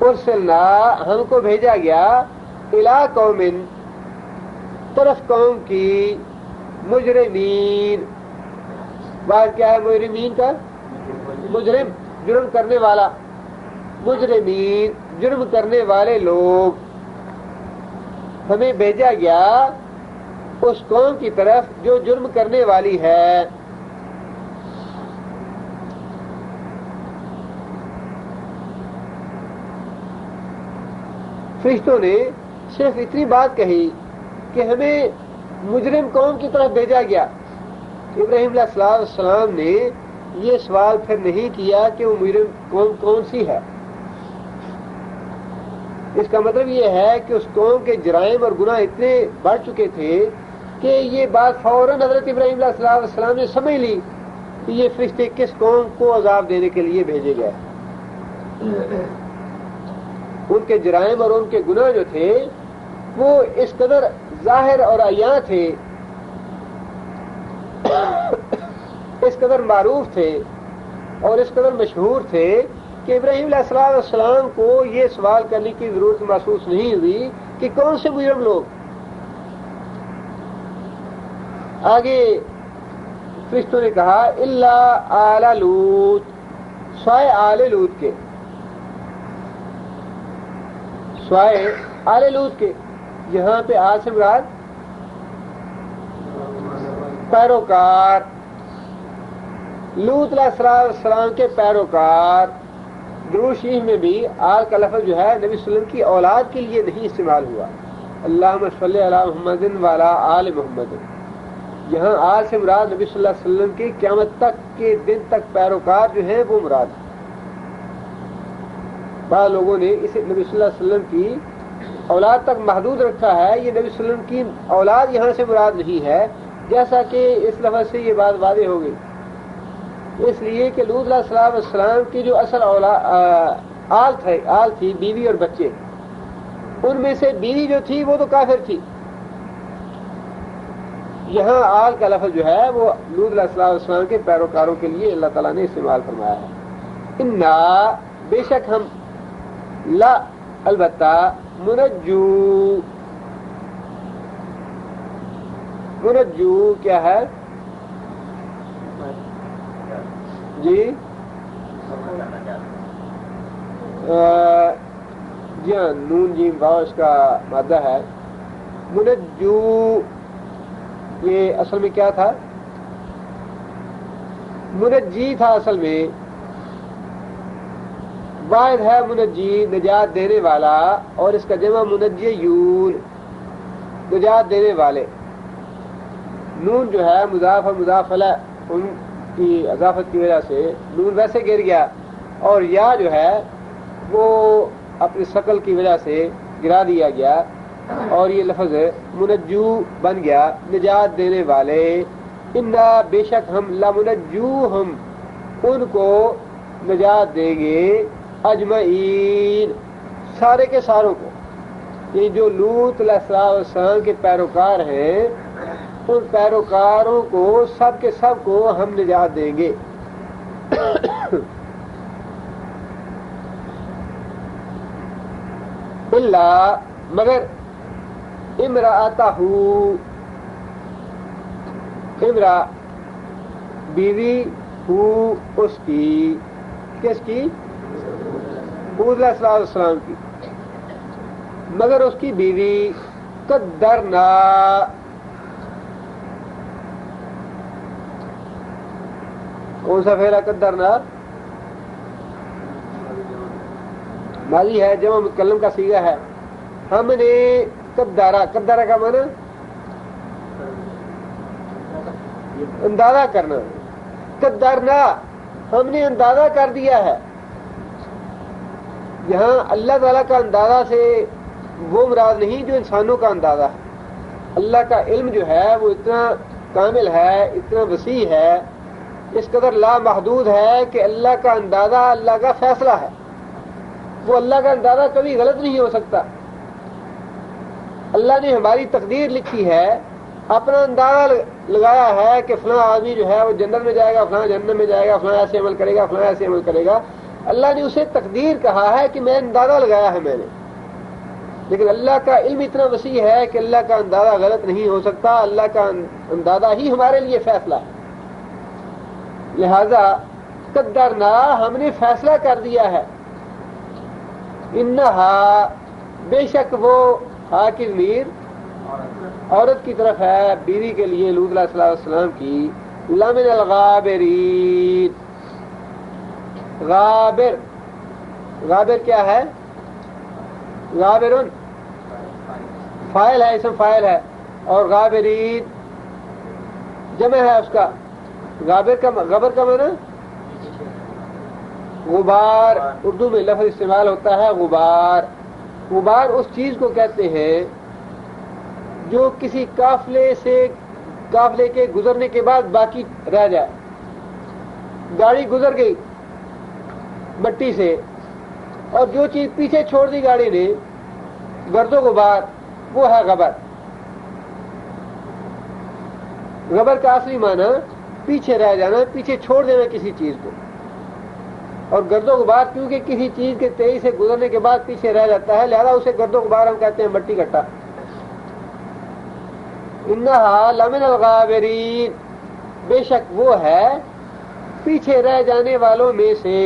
S1: ارسلنا، ہم کو بھیجا گیا. الی قوم، طرف قوم کی. مجرمین، بات کیا ہے مجرمین کا؟ مجرم، جرم کرنے والا. مجرمین، جرم کرنے والے لوگ. ہمیں بھیجا گیا اس قوم کی طرف جو جرم کرنے والی ہے. فرشتوں نے صرف اتنی بات کہی کہ ہمیں مجرم قوم کی طرف بھیجا گیا. ابراہیم علیہ السلام نے یہ سوال پھر نہیں کیا کہ وہ مجرم قوم کون سی ہے. اس کا مطلب یہ ہے کہ اس قوم کے جرائم اور گناہ اتنے بڑھ چکے تھے کہ یہ بات فوراً حضرت ابراہیم علیہ السلام نے سمجھ لی کہ یہ فرشتے کس قوم کو عذاب دینے کے لیے بھیجے گئے. ان کے جرائم اور ان کے گناہ جو تھے وہ اس قدر ظاہر اور عیاں تھے، اس قدر معروف تھے اور اس قدر مشہور تھے کہ ابراہیم علیہ السلام کو یہ سوال کرنے کی ضرورت محسوس نہیں ہوئی کہ کون سے مجرم لوگ. آگے فرشتوں نے کہا الا آل لوط، سوائے آل لوط کے، سوائے آل لوط کے. یہاں پہ آل سے مراد پیروکار، لوط علیہ السلام کے پیروکار. درود شریف میں بھی آل کا لفظ جو ہے نبی صلی اللہ علیہ وسلم کی اولاد کے لیے نہیں استعمال ہوا. اللہم صلی علی محمد وعلی آل محمد. یہاں آل سے مراد نبی صلی اللہ علیہ وسلم کی قیامت تک کے دن تک پیروکار جو ہیں وہ مراد. بعض لوگوں نے اسے نبی صلی اللہ علیہ وسلم کی اولاد تک محدود رکھا ہے. یہ نبی صلی اللہ علیہ وسلم کی اولاد یہاں سے مراد نہیں ہے، جیسا کہ اس لفظ سے یہ بات واضح ہو گئی. اس لیے کہ لوط علیہ السلام کی جو اصل آل تھی بیوی اور بچے، ان میں سے بیوی جو تھی وہ تو کافر تھی. یہاں آل کا لفظ جو ہے وہ لوط علیہ السلام کے پیروکاروں کے لیے اللہ تعالیٰ نے استعمال فرمایا ہے. انا، بے شک ہم، لا البتہ، منجو کیا ہے جی؟ جی ہاں، نون جیم واو اس کا مادہ ہے. منجو یہ اصل میں کیا تھا؟ منجی تھا اصل میں. واحد ہے منجی، نجات دینے والا، اور اس کا جمع منجیون، نجات دینے والے. نون جو ہے مضاف اور مضاف الیہ، ان کی اضافت کی وجہ سے نون ویسے گر گیا، اور یا جو ہے وہ اپنی شکل کی وجہ سے گرا دیا گیا، اور یہ لفظ منجو بن گیا، نجات دینے والے. انا، بے شک ہم، لمنجو، ہم ان کو نجات دیں گے، اجمعین، سارے کے ساروں کو. یہ جو لوط علیہ السلام کے پیروکار ہیں، ان پیروکاروں کو سب کے سب کو ہم نجات دیں گے. اللہ، مگر امرأتہ، امرا بیوی، ہو اس کی، کس کی؟ حود علیہ السلام کی. مگر اس کی بیوی قدرنا، کون سا فعل ہے قدرنا؟ ماضی ہے، جمع متکلم کا صیغہ ہے. ہم نے قدرا، قدرا کا معنی اندازہ کرنا. قدرنا، ہم نے اندازہ کر دیا ہے. یہاں اللہ تعالیٰ کا اندازہ سے وہ مراد نہیں جو انسانوں کا اندازہ ہے. اللہ کا علم جو ہے وہ اتنا کامل ہے، اتنا وسیع ہے، اس قدر لامحدود ہے کہ اللہ کا اندازہ اللہ کا فیصلہ ہے. وہ اللہ کا اندازہ کبھی غلط نہیں ہو سکتا. اللہ نے ہماری تقدیر لکھی ہے، اپنا اندازہ لگایا ہے کہ فلاں آدمی جو ہے وہ جنت میں جائے گا، فلاں جنت میں جائے گا، فلاں ایسے عمل کرے گا، فلاں ایسے عمل کرے گا. اللہ نے اسے تقدیر کہا ہے کہ میں اندازہ لگایا ہے میں نے. لیکن اللہ کا علم اتنا وسیع ہے کہ اللہ کا اندازہ غلط نہیں ہو سکتا. اللہ کا اندازہ ہی ہمارے لیے فیصلہ ہے. لہذا قدرنا، ہم نے فیصلہ کر دیا ہے. انہا، بے شک وہ، ہا کی ضمیر عورت کی طرف ہے، بیوی کے لیے لوط علیہ السلام کی. لمن الغابرین، غابر، غابر کیا ہے؟ غابرن فاعل ہے، اسم فاعل ہے، اور غابرین جمع ہے اس کا. غابر کا، غبر کا معنی غبار، اردو میں لفظ استعمال ہوتا ہے غبار. غبار اس چیز کو کہتے ہیں جو کسی قافلے کے گزرنے کے بعد باقی رہ جائے. گاڑی گزر گئی مٹی سے اور جو چیز پیچھے چھوڑ دی گاڑی نے گرد و غبار وہ ہے غبر. غبر کا اصلی معنی پیچھے رہ جانا, پیچھے چھوڑ دینا کسی چیز کو. اور گرد و غبار کیونکہ کسی چیز کے تیزی سے گزرنے کے بعد پیچھے رہ جاتا ہے لہذا اسے گرد و غبار ہم کہتے ہیں مٹی کٹا. انہا لمن الغابرین, بے شک وہ ہے پیچھے رہ جانے والوں میں سے.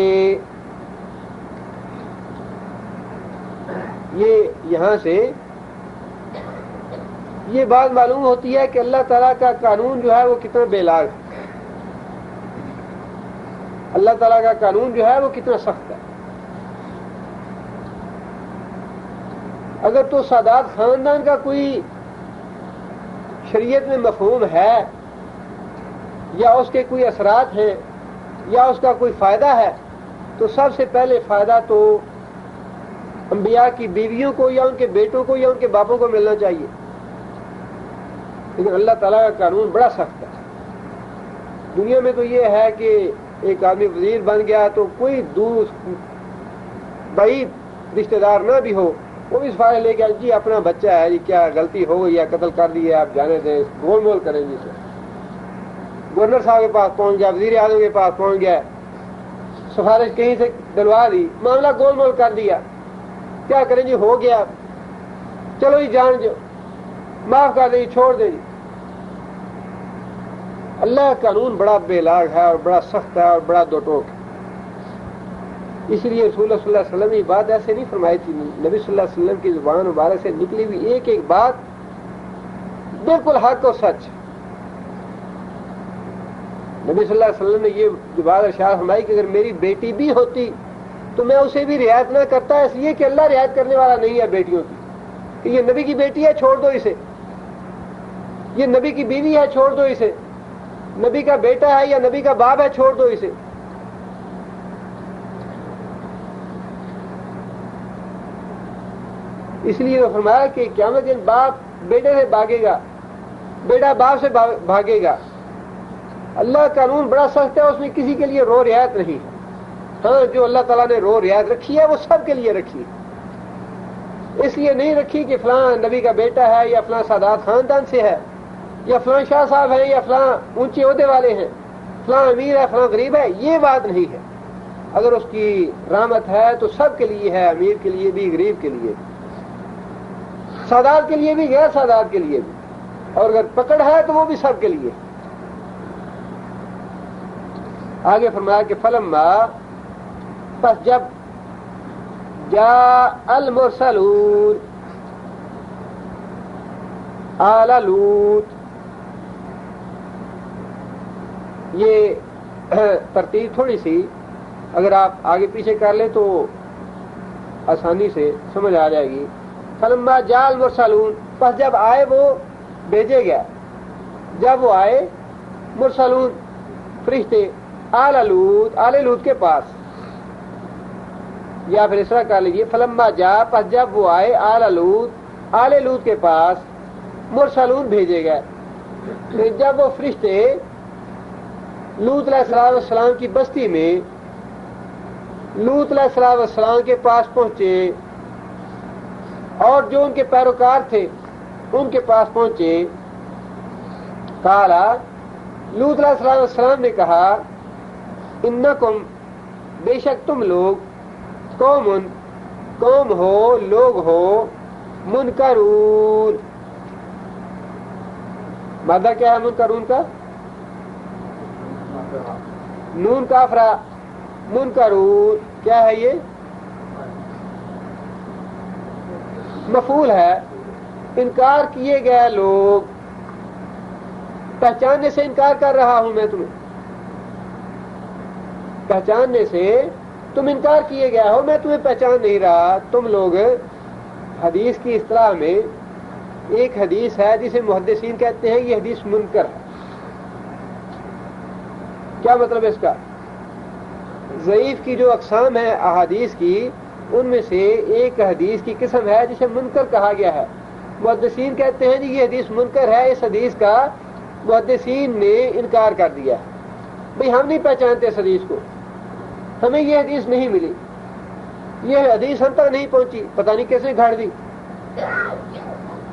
S1: یہ یہاں سے یہ بات معلوم ہوتی ہے کہ اللہ تعالیٰ کا قانون جو ہے وہ کتنا بے لاگ ہے. اللہ تعالیٰ کا قانون جو ہے وہ کتنا سخت ہے. اگر تو سادات خاندان کا کوئی شریعت میں مفہوم ہے یا اس کے کوئی اثرات ہیں یا اس کا کوئی فائدہ ہے تو سب سے پہلے فائدہ تو انبیاء کی بیویوں کو یا ان کے بیٹوں کو یا ان کے باپوں کو ملنا چاہیے. لیکن اللہ تعالیٰ کا قانون بڑا سخت ہے. دنیا میں تو یہ ہے کہ ایک آدمی وزیر بن گیا تو کوئی دور بعید رشتہ دار نہ بھی ہو وہ بھی سفارش لے کے جی اپنا بچہ ہے جی کیا غلطی ہو گئی یا قتل کر دی ہے آپ جانے دیں, گول مول کریں جی. سے گورنر صاحب کے پاس پہنچ گیا, وزیر اعظم کے پاس پہنچ گیا, سفارش کہیں سے دلوا دی, معاملہ گول مول کر دیا, کیا کریں جی ہو گیا چلو جی جان جو معاف کر دیں جی چھوڑ دیں جی. اللہ کا قانون بڑا بے لاگ ہے اور بڑا سخت ہے اور بڑا دو ٹوک ہے. اس لیے رسول اللہ صلی اللہ علیہ وسلم نے بات ایسے نہیں فرمائی تھی. نبی صلی اللہ علیہ وسلم کی زبان مبارک سے نکلی ہوئی ایک ایک بات بالکل حق اور سچ. نبی صلی اللہ علیہ وسلم نے یہ بات ارشاد فرمائی کہ اگر میری بیٹی بھی ہوتی تو میں اسے بھی رعایت نہ کرتا, اس لیے کہ اللہ رعایت کرنے والا نہیں ہے بیٹیوں کی. کہ یہ نبی کی بیٹی ہے چھوڑ دو اسے, یہ نبی کی بیوی ہے چھوڑ دو اسے, نبی کا بیٹا ہے یا نبی کا باپ ہے چھوڑ دو اسے. اس لیے وہ فرمایا کہ قیامت دن باپ بیٹے سے بھاگے گا, بیٹا باپ سے بھاگے گا. اللہ کا قانون بڑا سخت ہے, اس میں کسی کے لیے رو رعایت نہیں ہے. ہاں جو اللہ تعالیٰ نے رو رعایت رکھی ہے وہ سب کے لیے رکھی ہے. اس لیے نہیں رکھی کہ فلاں نبی کا بیٹا ہے یا فلاں سادات خاندان سے ہے یا فلاں شاہ صاحب ہیں یا فلاں اونچے عہدے والے ہیں, فلاں امیر ہے فلاں غریب ہے, یہ بات نہیں ہے. اگر اس کی رحمت ہے تو سب کے لیے ہے, امیر کے لیے بھی غریب کے لیے بھی, سادات کے لیے بھی غیر سادات کے لیے بھی, اور اگر پکڑ ہے تو وہ بھی سب کے لیے. آگے فرمایا کہ فلما پس جب جاء المرسلون آل لوط, یہ ترتیب تھوڑی سی اگر آپ آگے پیچھے کر لیں تو آسانی سے سمجھ آ جائے گی. فلما جاء المرسلون پس جب آئے وہ بھیجے گیا, جب وہ آئے مرسلون فرشتے آل لوط کے پاس, یا پھر اس طرح کر لیجیے فلما جاء پس جب وہ آئے آل لوط کے پاس مرسلون بھیجے گئے. جب وہ فرشتے لوط علیہ السلام کی بستی میں لوط علیہ السلام کے پاس پہنچے اور جو ان کے پیروکار تھے ان کے پاس پہنچے, قالا لوط علیہ السلام نے کہا انکم بے شک تم لوگ قوم ہو لوگ ہو منکرون. مادہ کیا ہے منکرون کا؟ نون کافرہ. منکرون کیا ہے؟ یہ مفعول ہے. انکار کیے گئے لوگ, پہچاننے سے انکار کر رہا ہوں میں تمہیں, پہچاننے سے تم انکار کیے گئے ہو, میں تمہیں پہچان نہیں رہا. تم لوگ حدیث کی اصطلاح میں ایک حدیث ہے جسے محدثین کہتے ہیں یہ حدیث منکر ہے. کیا مطلب اس کا؟ ضعیف کی جو اقسام ہیں احادیث کی ان میں سے ایک حدیث کی قسم ہے جسے منکر کہا گیا ہے. محدثین کہتے ہیں جی یہ حدیث منکر ہے, اس حدیث کا محدثین نے انکار کر دیا ہے, بھئی ہم نہیں پہچانتے اس حدیث کو, ہمیں یہ حدیث نہیں ملی, یہ حدیث ہم تک نہیں پہنچی, پتہ نہیں کیسے گھاڑ دی.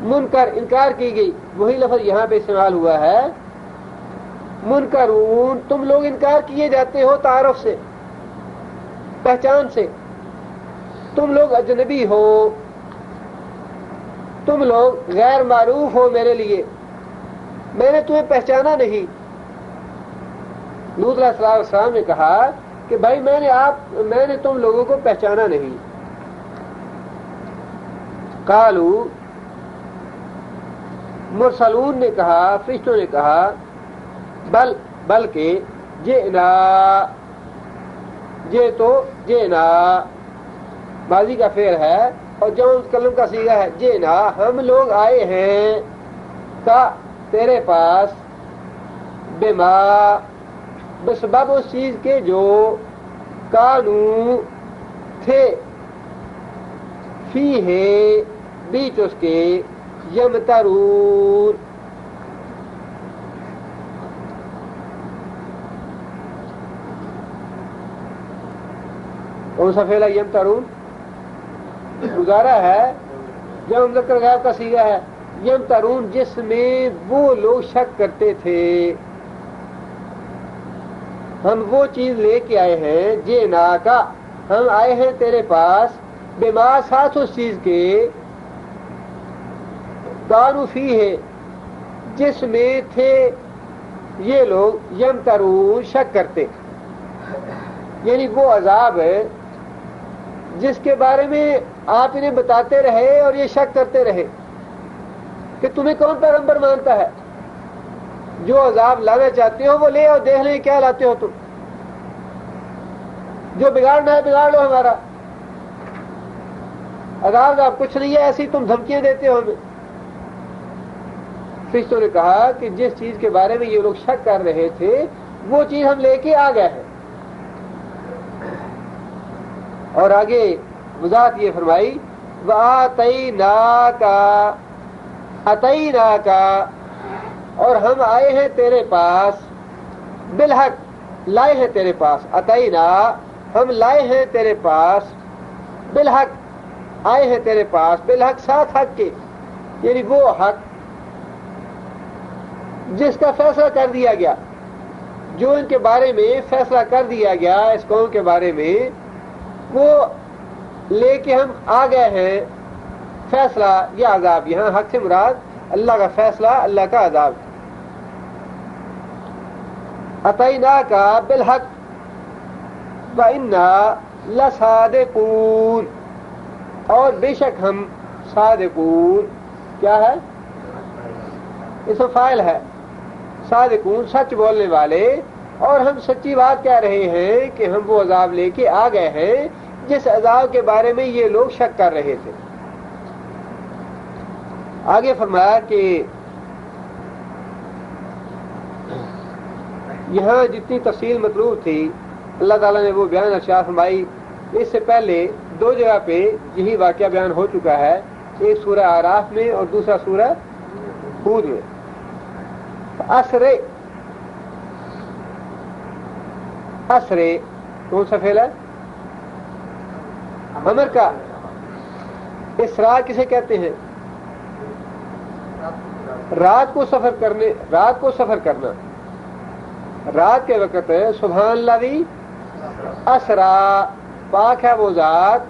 S1: منکر انکار کی گئی, وہی لفظ یہاں پہ استعمال ہوا ہے. منکرون, تم لوگ انکار کیے جاتے ہو تعارف سے, پہچان سے, تم لوگ اجنبی ہو, تم لوگ غیر معروف ہو میرے لیے, میں نے تمہیں پہچانا نہیں. لوط علیہ السلام نے کہا کہ بھائی میں نے تم لوگوں کو پہچانا نہیں. قالو, مرسلون نے کہا, فرشتوں نے کہا, بلکہ جئنا, جئنا ماضی کا فعل ہے اور جمع متکلم کا صیغہ ہے. جئنا, ہم لوگ آئے ہیں, کا تیرے پاس, بما بسبب اس چیز کے جو, کانو تھے, فی ہے بیچ اس کے, یمترون کون سا فعل ہے؟ یمترون گزارا ہے, جب مذکر غائب کا صیغہ ہے. یمترون جس میں وہ لوگ شک کرتے تھے, ہم وہ چیز لے کے آئے ہیں. جینا کا, ہم آئے ہیں تیرے پاس, بما ساتھ اس چیز کے, کانو فی ہے جس میں تھے یہ لوگ, یمترون شک کرتے, یعنی وہ عذاب ہے جس کے بارے میں آپ انہیں بتاتے رہے اور یہ شک کرتے رہے کہ تمہیں کون پیغمبر مانتا ہے. جو عذاب لانا چاہتے ہو وہ لے اور دیکھ لیں کیا لاتے ہو تم, جو بگاڑنا ہے بگاڑ لو ہمارا, عذاب کچھ نہیں ہے, ایسی تم دھمکیاں دیتے ہو ہمیں. فرشتوں نے کہا کہ جس چیز کے بارے میں یہ لوگ شک کر رہے تھے وہ چیز ہم لے کے آ گئے ہیں. اور آگے وضاحت یہ فرمائی, وَآتَيْنَاكَ, أَتَيْنَاكَ, اور ہم آئے ہیں تیرے پاس, بالحق, لائے ہیں تیرے پاس, اتینا ہم لائے ہیں تیرے پاس, بالحق آئے ہیں تیرے پاس, بالحق ساتھ حق کے, یعنی وہ حق جس کا فیصلہ کر دیا گیا, جو ان کے بارے میں فیصلہ کر دیا گیا اس قوم کے بارے میں, وہ لے کے ہم آ گئے ہیں. فیصلہ یا عذاب, یہاں حق سے مراد اللہ کا فیصلہ, اللہ کا عذاب. اتیناک بالحق وإنا لصادقون, اور بے شک ہم صادقون, کیا ہے؟ اس فاعل ہے, صادقون سچ بولنے والے, اور ہم سچی بات کہہ رہے ہیں کہ ہم وہ عذاب لے کے آ گئے ہیں جس عذاب کے بارے میں یہ لوگ شک کر رہے تھے. آگے فرمایا کہ یہاں جتنی تفصیل مطلوب تھی اللہ تعالیٰ نے وہ بیان ارشاد فرمائی. اس سے پہلے دو جگہ پہ یہی واقعہ بیان ہو چکا ہے, ایک سورہ اعراف میں اور دوسرا سورہ ہود میں. اسرے کون سا فعل ہے؟ امر کا. اسراء کسے کہتے ہیں؟ رات کو سفر کرنا. رات کے وقت سبحان الذی اسرا, پاک ہے وہ ذات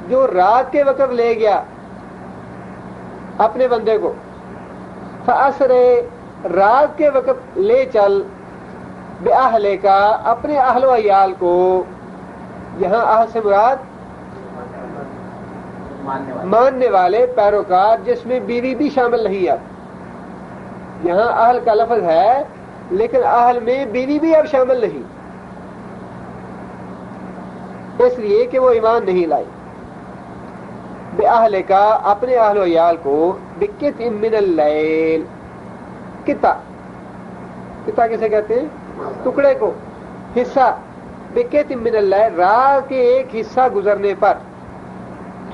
S1: جو رات کے وقت لے گیا اپنے بندے کو. فاسرے, رات کے وقت لے چل, بأہلے کا, اپنے اہل و عیال کو. یہاں اہل سے مراد ماننے والے, پیروکار, جس میں بیوی بھی شامل نہیں. اب یہاں اہل کا لفظ ہے لیکن اہل میں بیوی بھی اب شامل نہیں, اس لیے کہ وہ ایمان نہیں لائی. بأہلے کا, اپنے اہل و عیال کو. بقطع من اللیل, قطع کسے کہتے ہیں؟ ٹکڑے کو, حصہ. بقطع من اللیل, رات کے ایک حصہ گزرنے پر.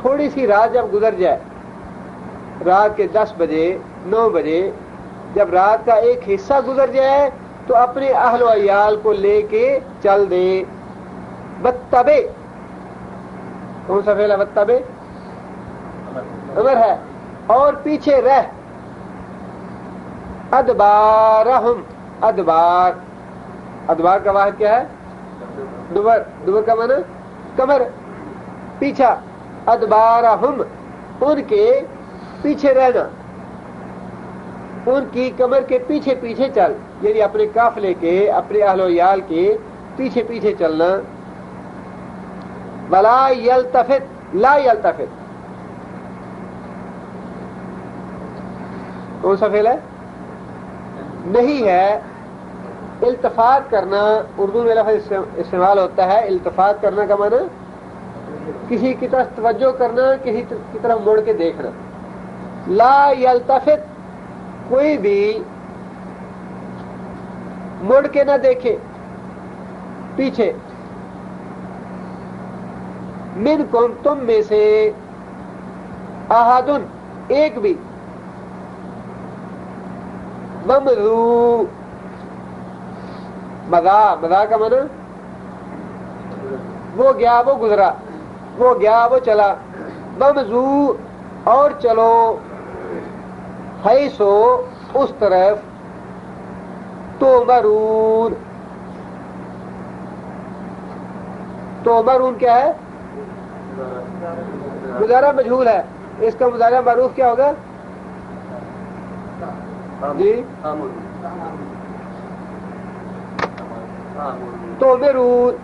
S1: تھوڑی سی رات جب گزر جائے، رات کے 10 بجے 9 بجے جب رات کا ایک حصہ گزر جائے تو اپنے اہل و عیال کو لے کے چل دے. بتبے کون سا فعل ہے؟ بتبے امر ہے. اور پیچھے رہ. ادبارہم، ادبار، ادبار کا واحد کیا ہے؟ دبر. دبر کا معنی کمر، پیچھا. ادبارہم، ان کے پیچھے رہنا، ان کی کمر کے پیچھے پیچھے چل، یعنی اپنے قافلے کے، اپنے اہل و عیال کے پیچھے پیچھے چلنا. ولا یلتفت، لا یلتفت کون سا فعل ہے؟ نہیں ہے. التفات کرنا اردو میں لفظ استعمال ہوتا ہے. التفات کرنا کا معنی کسی کی طرف توجہ کرنا، کسی کی طرف مڑ کے دیکھنا. لا یلتفت، کوئی بھی مڑ کے نہ دیکھے پیچھے. منکم، تم میں سے، احدن، ایک بھی. ممضو، مضا، مضا کا معنی وہ گیا وہ گزرا، وہ گیا وہ چلا. ممضو، اور چلو، حیثو، اس طرف. تومرون، تومرون کیا ہے؟ مضارع مجہول ہے. اس کا مضارع معروف کیا ہوگا؟ جی تومرون،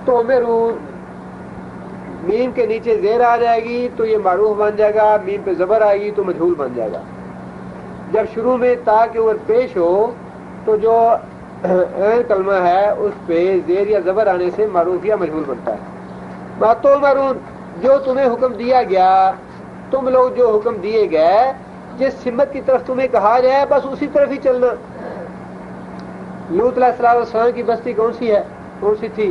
S1: تومرون. میم کے نیچے زیر آ جائے گی تو یہ معروف بن جائے گا، میم پہ زبر آئے گی تو مجہول بن جائے گا. جب شروع میں تا کے اوپر پیش ہو تو جو عین کلمہ ہے اس پہ زیر یا زبر آنے سے معروف یا مجہول بنتا ہے. تومرون، جو تمہیں حکم دیا گیا، تم لوگ جو حکم دیے گئے، جس سمت کی طرف تمہیں کہا جائے بس اسی طرف ہی چلنا. لوط علیہ السلام کی بستی کون سی ہے؟ کون سی تھی؟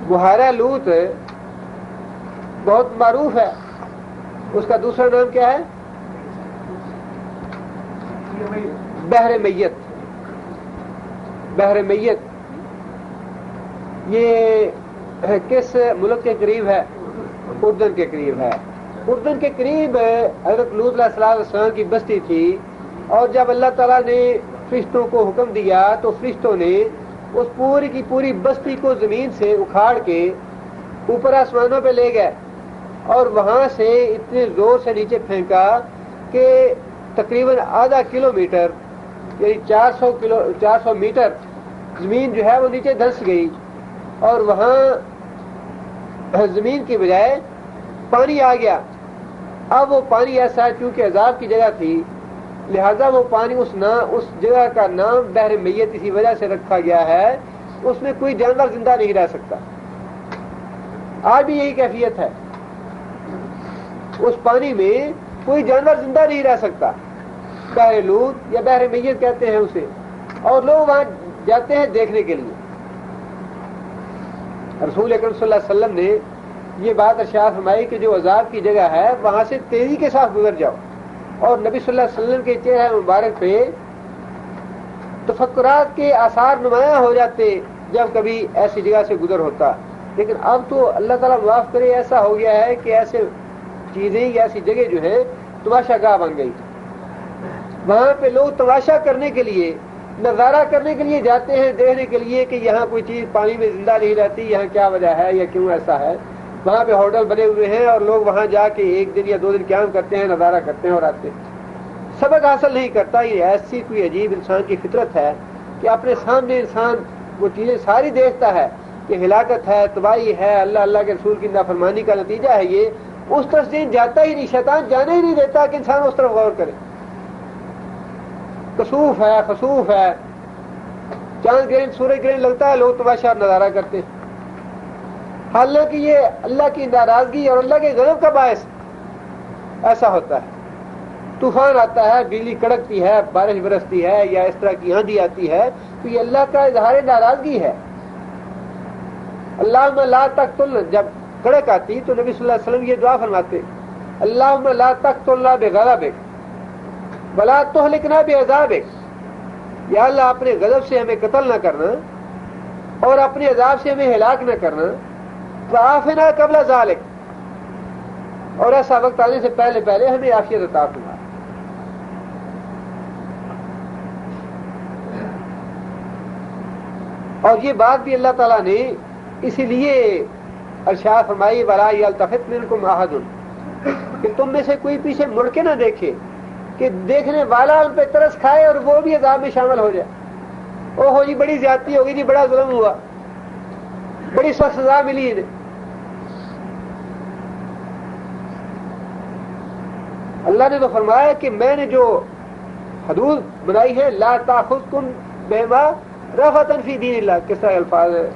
S1: بحیرہ لوط بہت معروف ہے. اس کا دوسرا نام کیا ہے؟ بحر میت. بحر میت یہ کس ملک کے قریب ہے؟ اردن کے قریب ہے. اردن کے قریب حضرت لوط علیہ السلام کی بستی تھی. اور جب اللہ تعالیٰ نے فرشتوں کو حکم دیا تو فرشتوں نے اس پوری کی پوری بستی کو زمین سے اکھاڑ کے اوپر آسمانوں پہ لے گئے اور وہاں سے اتنے زور سے نیچے پھینکا کہ تقریباً آدھا کلومیٹر یعنی 400 میٹر زمین جو ہے وہ نیچے دھنس گئی. اور وہاں زمین کی بجائے پانی آ گیا. اب وہ پانی ایسا ہے چونکہ عذاب کی جگہ تھی لہذا وہ پانی اس جگہ کا نام بحر میت اسی وجہ سے رکھا گیا ہے. اس میں کوئی جانور زندہ نہیں رہ سکتا. آج بھی یہی کیفیت ہے، اس پانی میں کوئی جانور زندہ نہیں رہ سکتا. بحر لوط یا بحر میت کہتے ہیں اسے، اور لوگ وہاں جاتے ہیں دیکھنے کے لیے. رسول اکرم صلی اللہ علیہ وسلم نے یہ بات ارشاد فرمائی کہ جو عذاب کی جگہ ہے وہاں سے تیزی کے ساتھ گزر جاؤ. اور نبی صلی اللہ علیہ وسلم کے چہرہ مبارک پہ تفکرات کے آثار نمایاں ہو جاتے جب کبھی ایسی جگہ سے گزر ہوتا. لیکن اب تو اللہ تعالیٰ معاف کرے ایسا ہو گیا ہے کہ ایسے چیزیں یا ایسی جگہ جو ہے تماشا گاہ بن گئی. وہاں پہ لوگ تماشا کرنے کے لیے، نظارہ کرنے کے لیے جاتے ہیں، دیکھنے کے لیے کہ یہاں کوئی چیز پانی میں زندہ نہیں رہتی، یہاں کیا وجہ ہے یا کیوں ایسا ہے. وہاں پہ ہوٹل بنے ہوئے ہیں اور لوگ وہاں جا کے 1 دن یا 2 دن قیام کرتے ہیں، نظارہ کرتے ہیں اور آتے ہیں. سبق حاصل نہیں کرتا. یہ ایسی کوئی عجیب انسان کی فطرت ہے کہ اپنے سامنے انسان وہ چیزیں ساری دیکھتا ہے کہ ہلاکت ہے، تباہی ہے، اللہ کے رسول کی نافرمانی کا نتیجہ ہے. یہ اس طرف ذہن جاتا ہی نہیں، شیطان جانے ہی نہیں دیتا کہ انسان اس طرف غور کرے. کسوف ہے، خسوف ہے، چاند گرہن سورج گرہن لگتا ہے، لوگ تماشا نظارہ کرتے ہیں. حالانکہ یہ اللہ کی ناراضگی اور اللہ کے غضب کا باعث ایسا ہوتا ہے. طوفان آتا ہے، بجلی کڑکتی ہے، بارش برستی ہے، یا اس طرح کی آندھی آتی ہے، تو یہ اللہ کا اظہار ناراضگی ہے۔ اللہم لا تقتلنا، جب کڑک آتی تو نبی صلی اللہ علیہ وسلم یہ دعا فرماتے، اللہم لا تقتلنا بغضبک ولا تہلکنا بعذابک، یا اللہ اپنے غضب سے ہمیں قتل نہ کرنا اور اپنے عذاب سے ہمیں ہلاک نہ کرنا، فعافنا قبل ذالک، اور ایسا وقت آنے سے پہلے پہلے ہمیں عافیت عطا فرما۔ اور یہ بات بھی اللہ تعالیٰ نے اسی لیے ارشاد فرمائی ولا یلتفت منکم احد، کہ تم میں سے کوئی پیچھے مڑ کے نہ دیکھے، کہ دیکھنے والا ان پہ ترس کھائے اور وہ بھی عذاب میں شامل ہو جائے۔ او ہو جی بڑی زیادتی ہوگی جی، بڑا ظلم ہوا، بڑی سخت سزا ملی انہیں۔ اللہ نے تو فرمایا کہ میں نے جو حدود بنائی ہے، لا تاخذکم بما رفعۃ فی دین اللہ، کس طرح الفاظ ہے،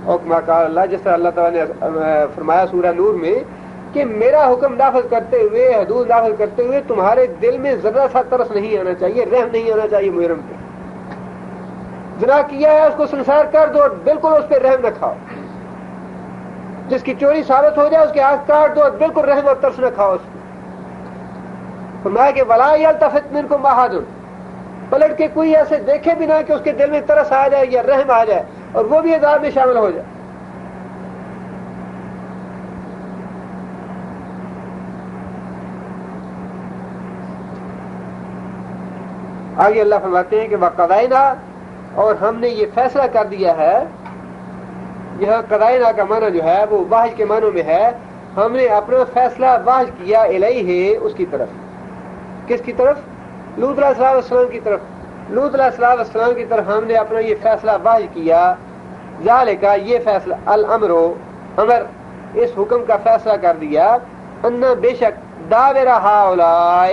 S1: اور کما قال اللہ، جس طرح اللہ تعالیٰ نے فرمایا سورہ نور میں کہ میرا حکم نافذ کرتے ہوئے، حدود نافذ کرتے ہوئے تمہارے دل میں ذرا سا ترس نہیں آنا چاہیے، رحم نہیں آنا چاہیے مجرم پہ۔ زنا کیا ہے اس کو سنسار کر دو، بالکل اس پہ رحم نہ کھاؤ۔ جس کی چوری ثابت ہو جائے اس کے ہاتھ کاٹ دو، بالکل رحم اور ترس نہ کھاؤ اس پہ۔ فرمایا کہ ولا یلتفت منکم احد، پلٹ کے کوئی ایسے دیکھے بھی نہ کہ اس کے دل میں ترس آ جائے یا رحم آ جائے اور وہ بھی عذاب میں شامل ہو جائے۔ آگے اللہ فرماتے ہیں کہ وقضینا، اور ہم نے یہ فیصلہ کر دیا ہے۔ یہاں قضینا کا معنی جو ہے وہ واحد کے معنوں میں ہے، ہم نے اپنا فیصلہ واحد کیا الیہ، اس کی طرف۔ کس کی طرف؟ لوط علیہ السلام کی طرف۔ لوط علیہ السلام کی طرف ہم نے اپنا یہ فیصلہ واحد کیا۔ ذالک، یہ فیصلہ، الامر، امر، اس حکم کا فیصلہ کر دیا، ان بے شک دابر ہؤلاء،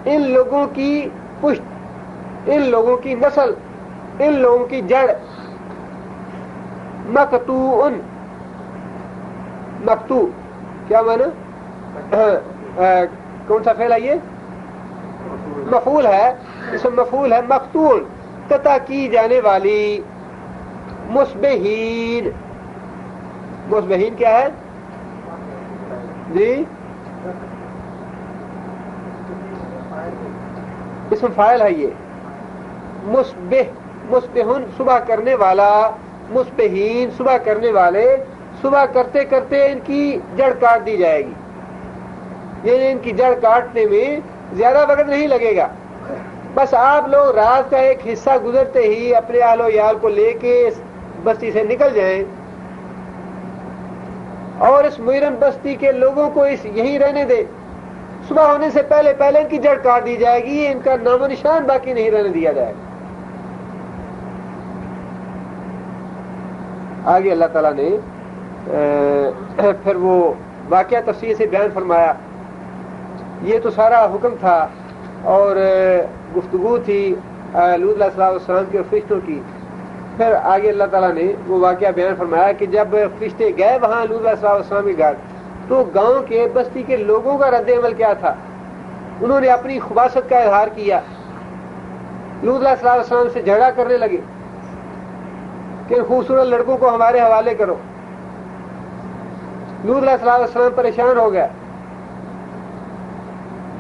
S1: ان لوگوں کی پشت، ان لوگوں کی نسل، ان لوگوں کی جڑ، مقطوع، مقطوع کیا معنی؟ کون سا فعل ہے یہ؟ مفعول ہے، اسم مفعول ہے، مقطوع، قطع کی جانے والی، مصبحین۔ مصبحین کیا ہے جی؟ اسم فاعل ہے یہ۔ مصبح، مصبحن صبح کرنے والا، مصبحین صبح کرنے والے، صبح کرتے کرتے ان کی جڑ کاٹ دی جائے گی، یعنی ان کی جڑ کاٹنے میں زیادہ وقت نہیں لگے گا۔ بس آپ لوگ رات کا ایک حصہ گزرتے ہی اپنے اہل و عیال کو لے کے اس بستی سے نکل جائیں اور اس مجرم بستی کے لوگوں کو یہی رہنے دیں، صبح ہونے سے پہلے پہلے ان کی جڑ کاٹ دی جائے گی، ان کا نام و نشان باقی نہیں رہنے دیا جائے گا۔ آگے اللہ تعالیٰ نے پھر وہ واقعہ تفصیل سے بیان فرمایا۔ یہ تو سارا حکم تھا اور گفتگو تھی لوط علیہ السلام کی اور فرشتوں کی۔ پھر آگے اللہ تعالیٰ نے وہ واقعہ بیان فرمایا کہ جب فرشتے گئے وہاں لوط علیہ السلام کے گھر، تو گاؤں کے بستی کے لوگوں کا رد عمل کیا تھا؟ انہوں نے اپنی خباثت کا اظہار کیا، لوط علیہ السلام سے جھگڑا کرنے لگے کہ ان خوبصورت لڑکوں کو ہمارے حوالے کرو۔ لوط علیہ السلام پریشان ہو گیا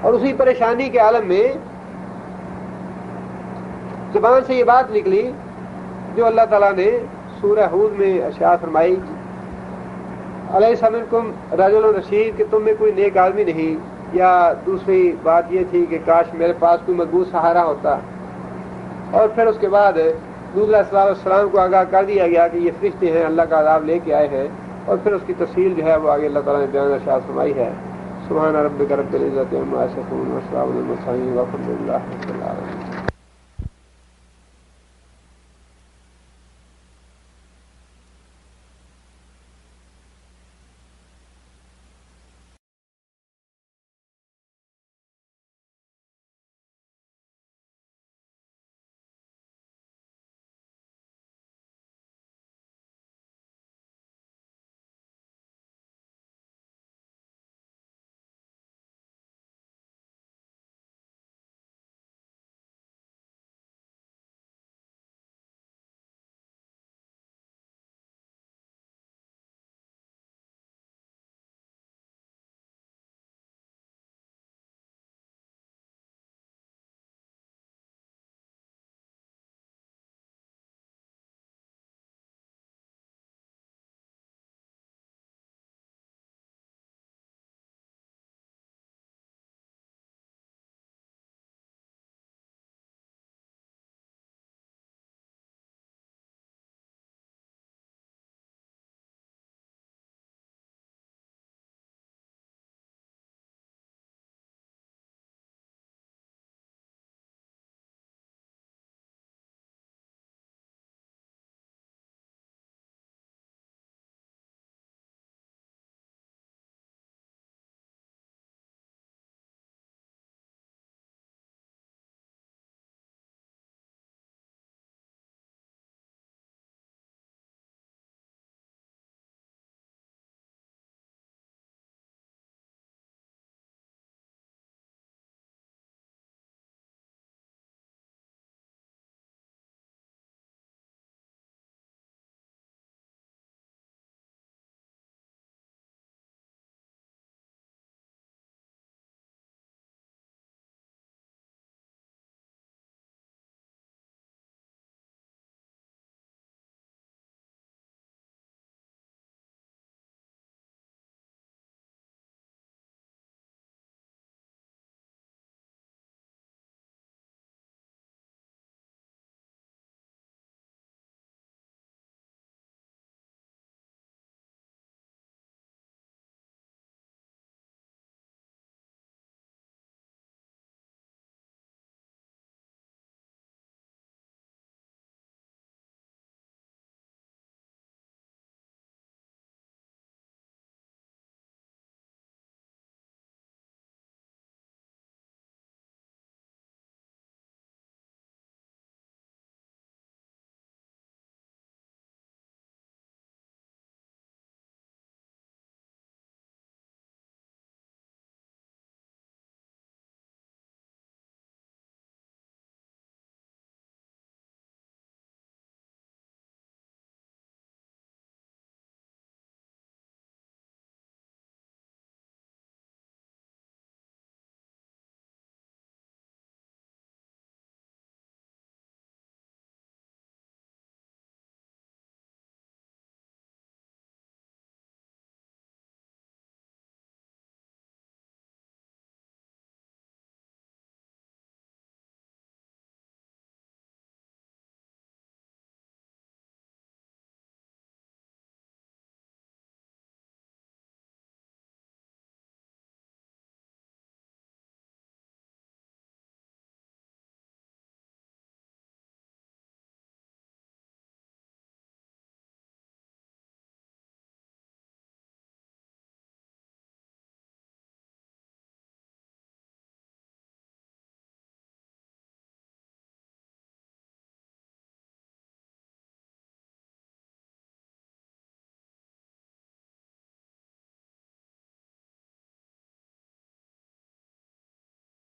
S1: اور اسی پریشانی کے عالم میں زبان سے یہ بات نکلی جو اللہ تعالیٰ نے سورہ ہود میں ارشاد فرمائی، الیس منکم رجل رشید، کہ تم میں کوئی نیک آدمی نہیں۔ یا دوسری بات یہ تھی کہ کاش میرے پاس کوئی مضبوط سہارا ہوتا۔ اور پھر اس کے بعد لوط علیہ السلام کو آگاہ کر دیا گیا کہ یہ فرشتے ہیں، اللہ کا عذاب لے کے آئے ہیں، اور پھر اس کی تفصیل جو ہے وہ آگے اللہ تعالیٰ نے بیان ارشاد فرمائی ہے۔ سبحان ربک رب العزت عما یصفون وسلام علی المرسلین والحمد للہ رب العالمین۔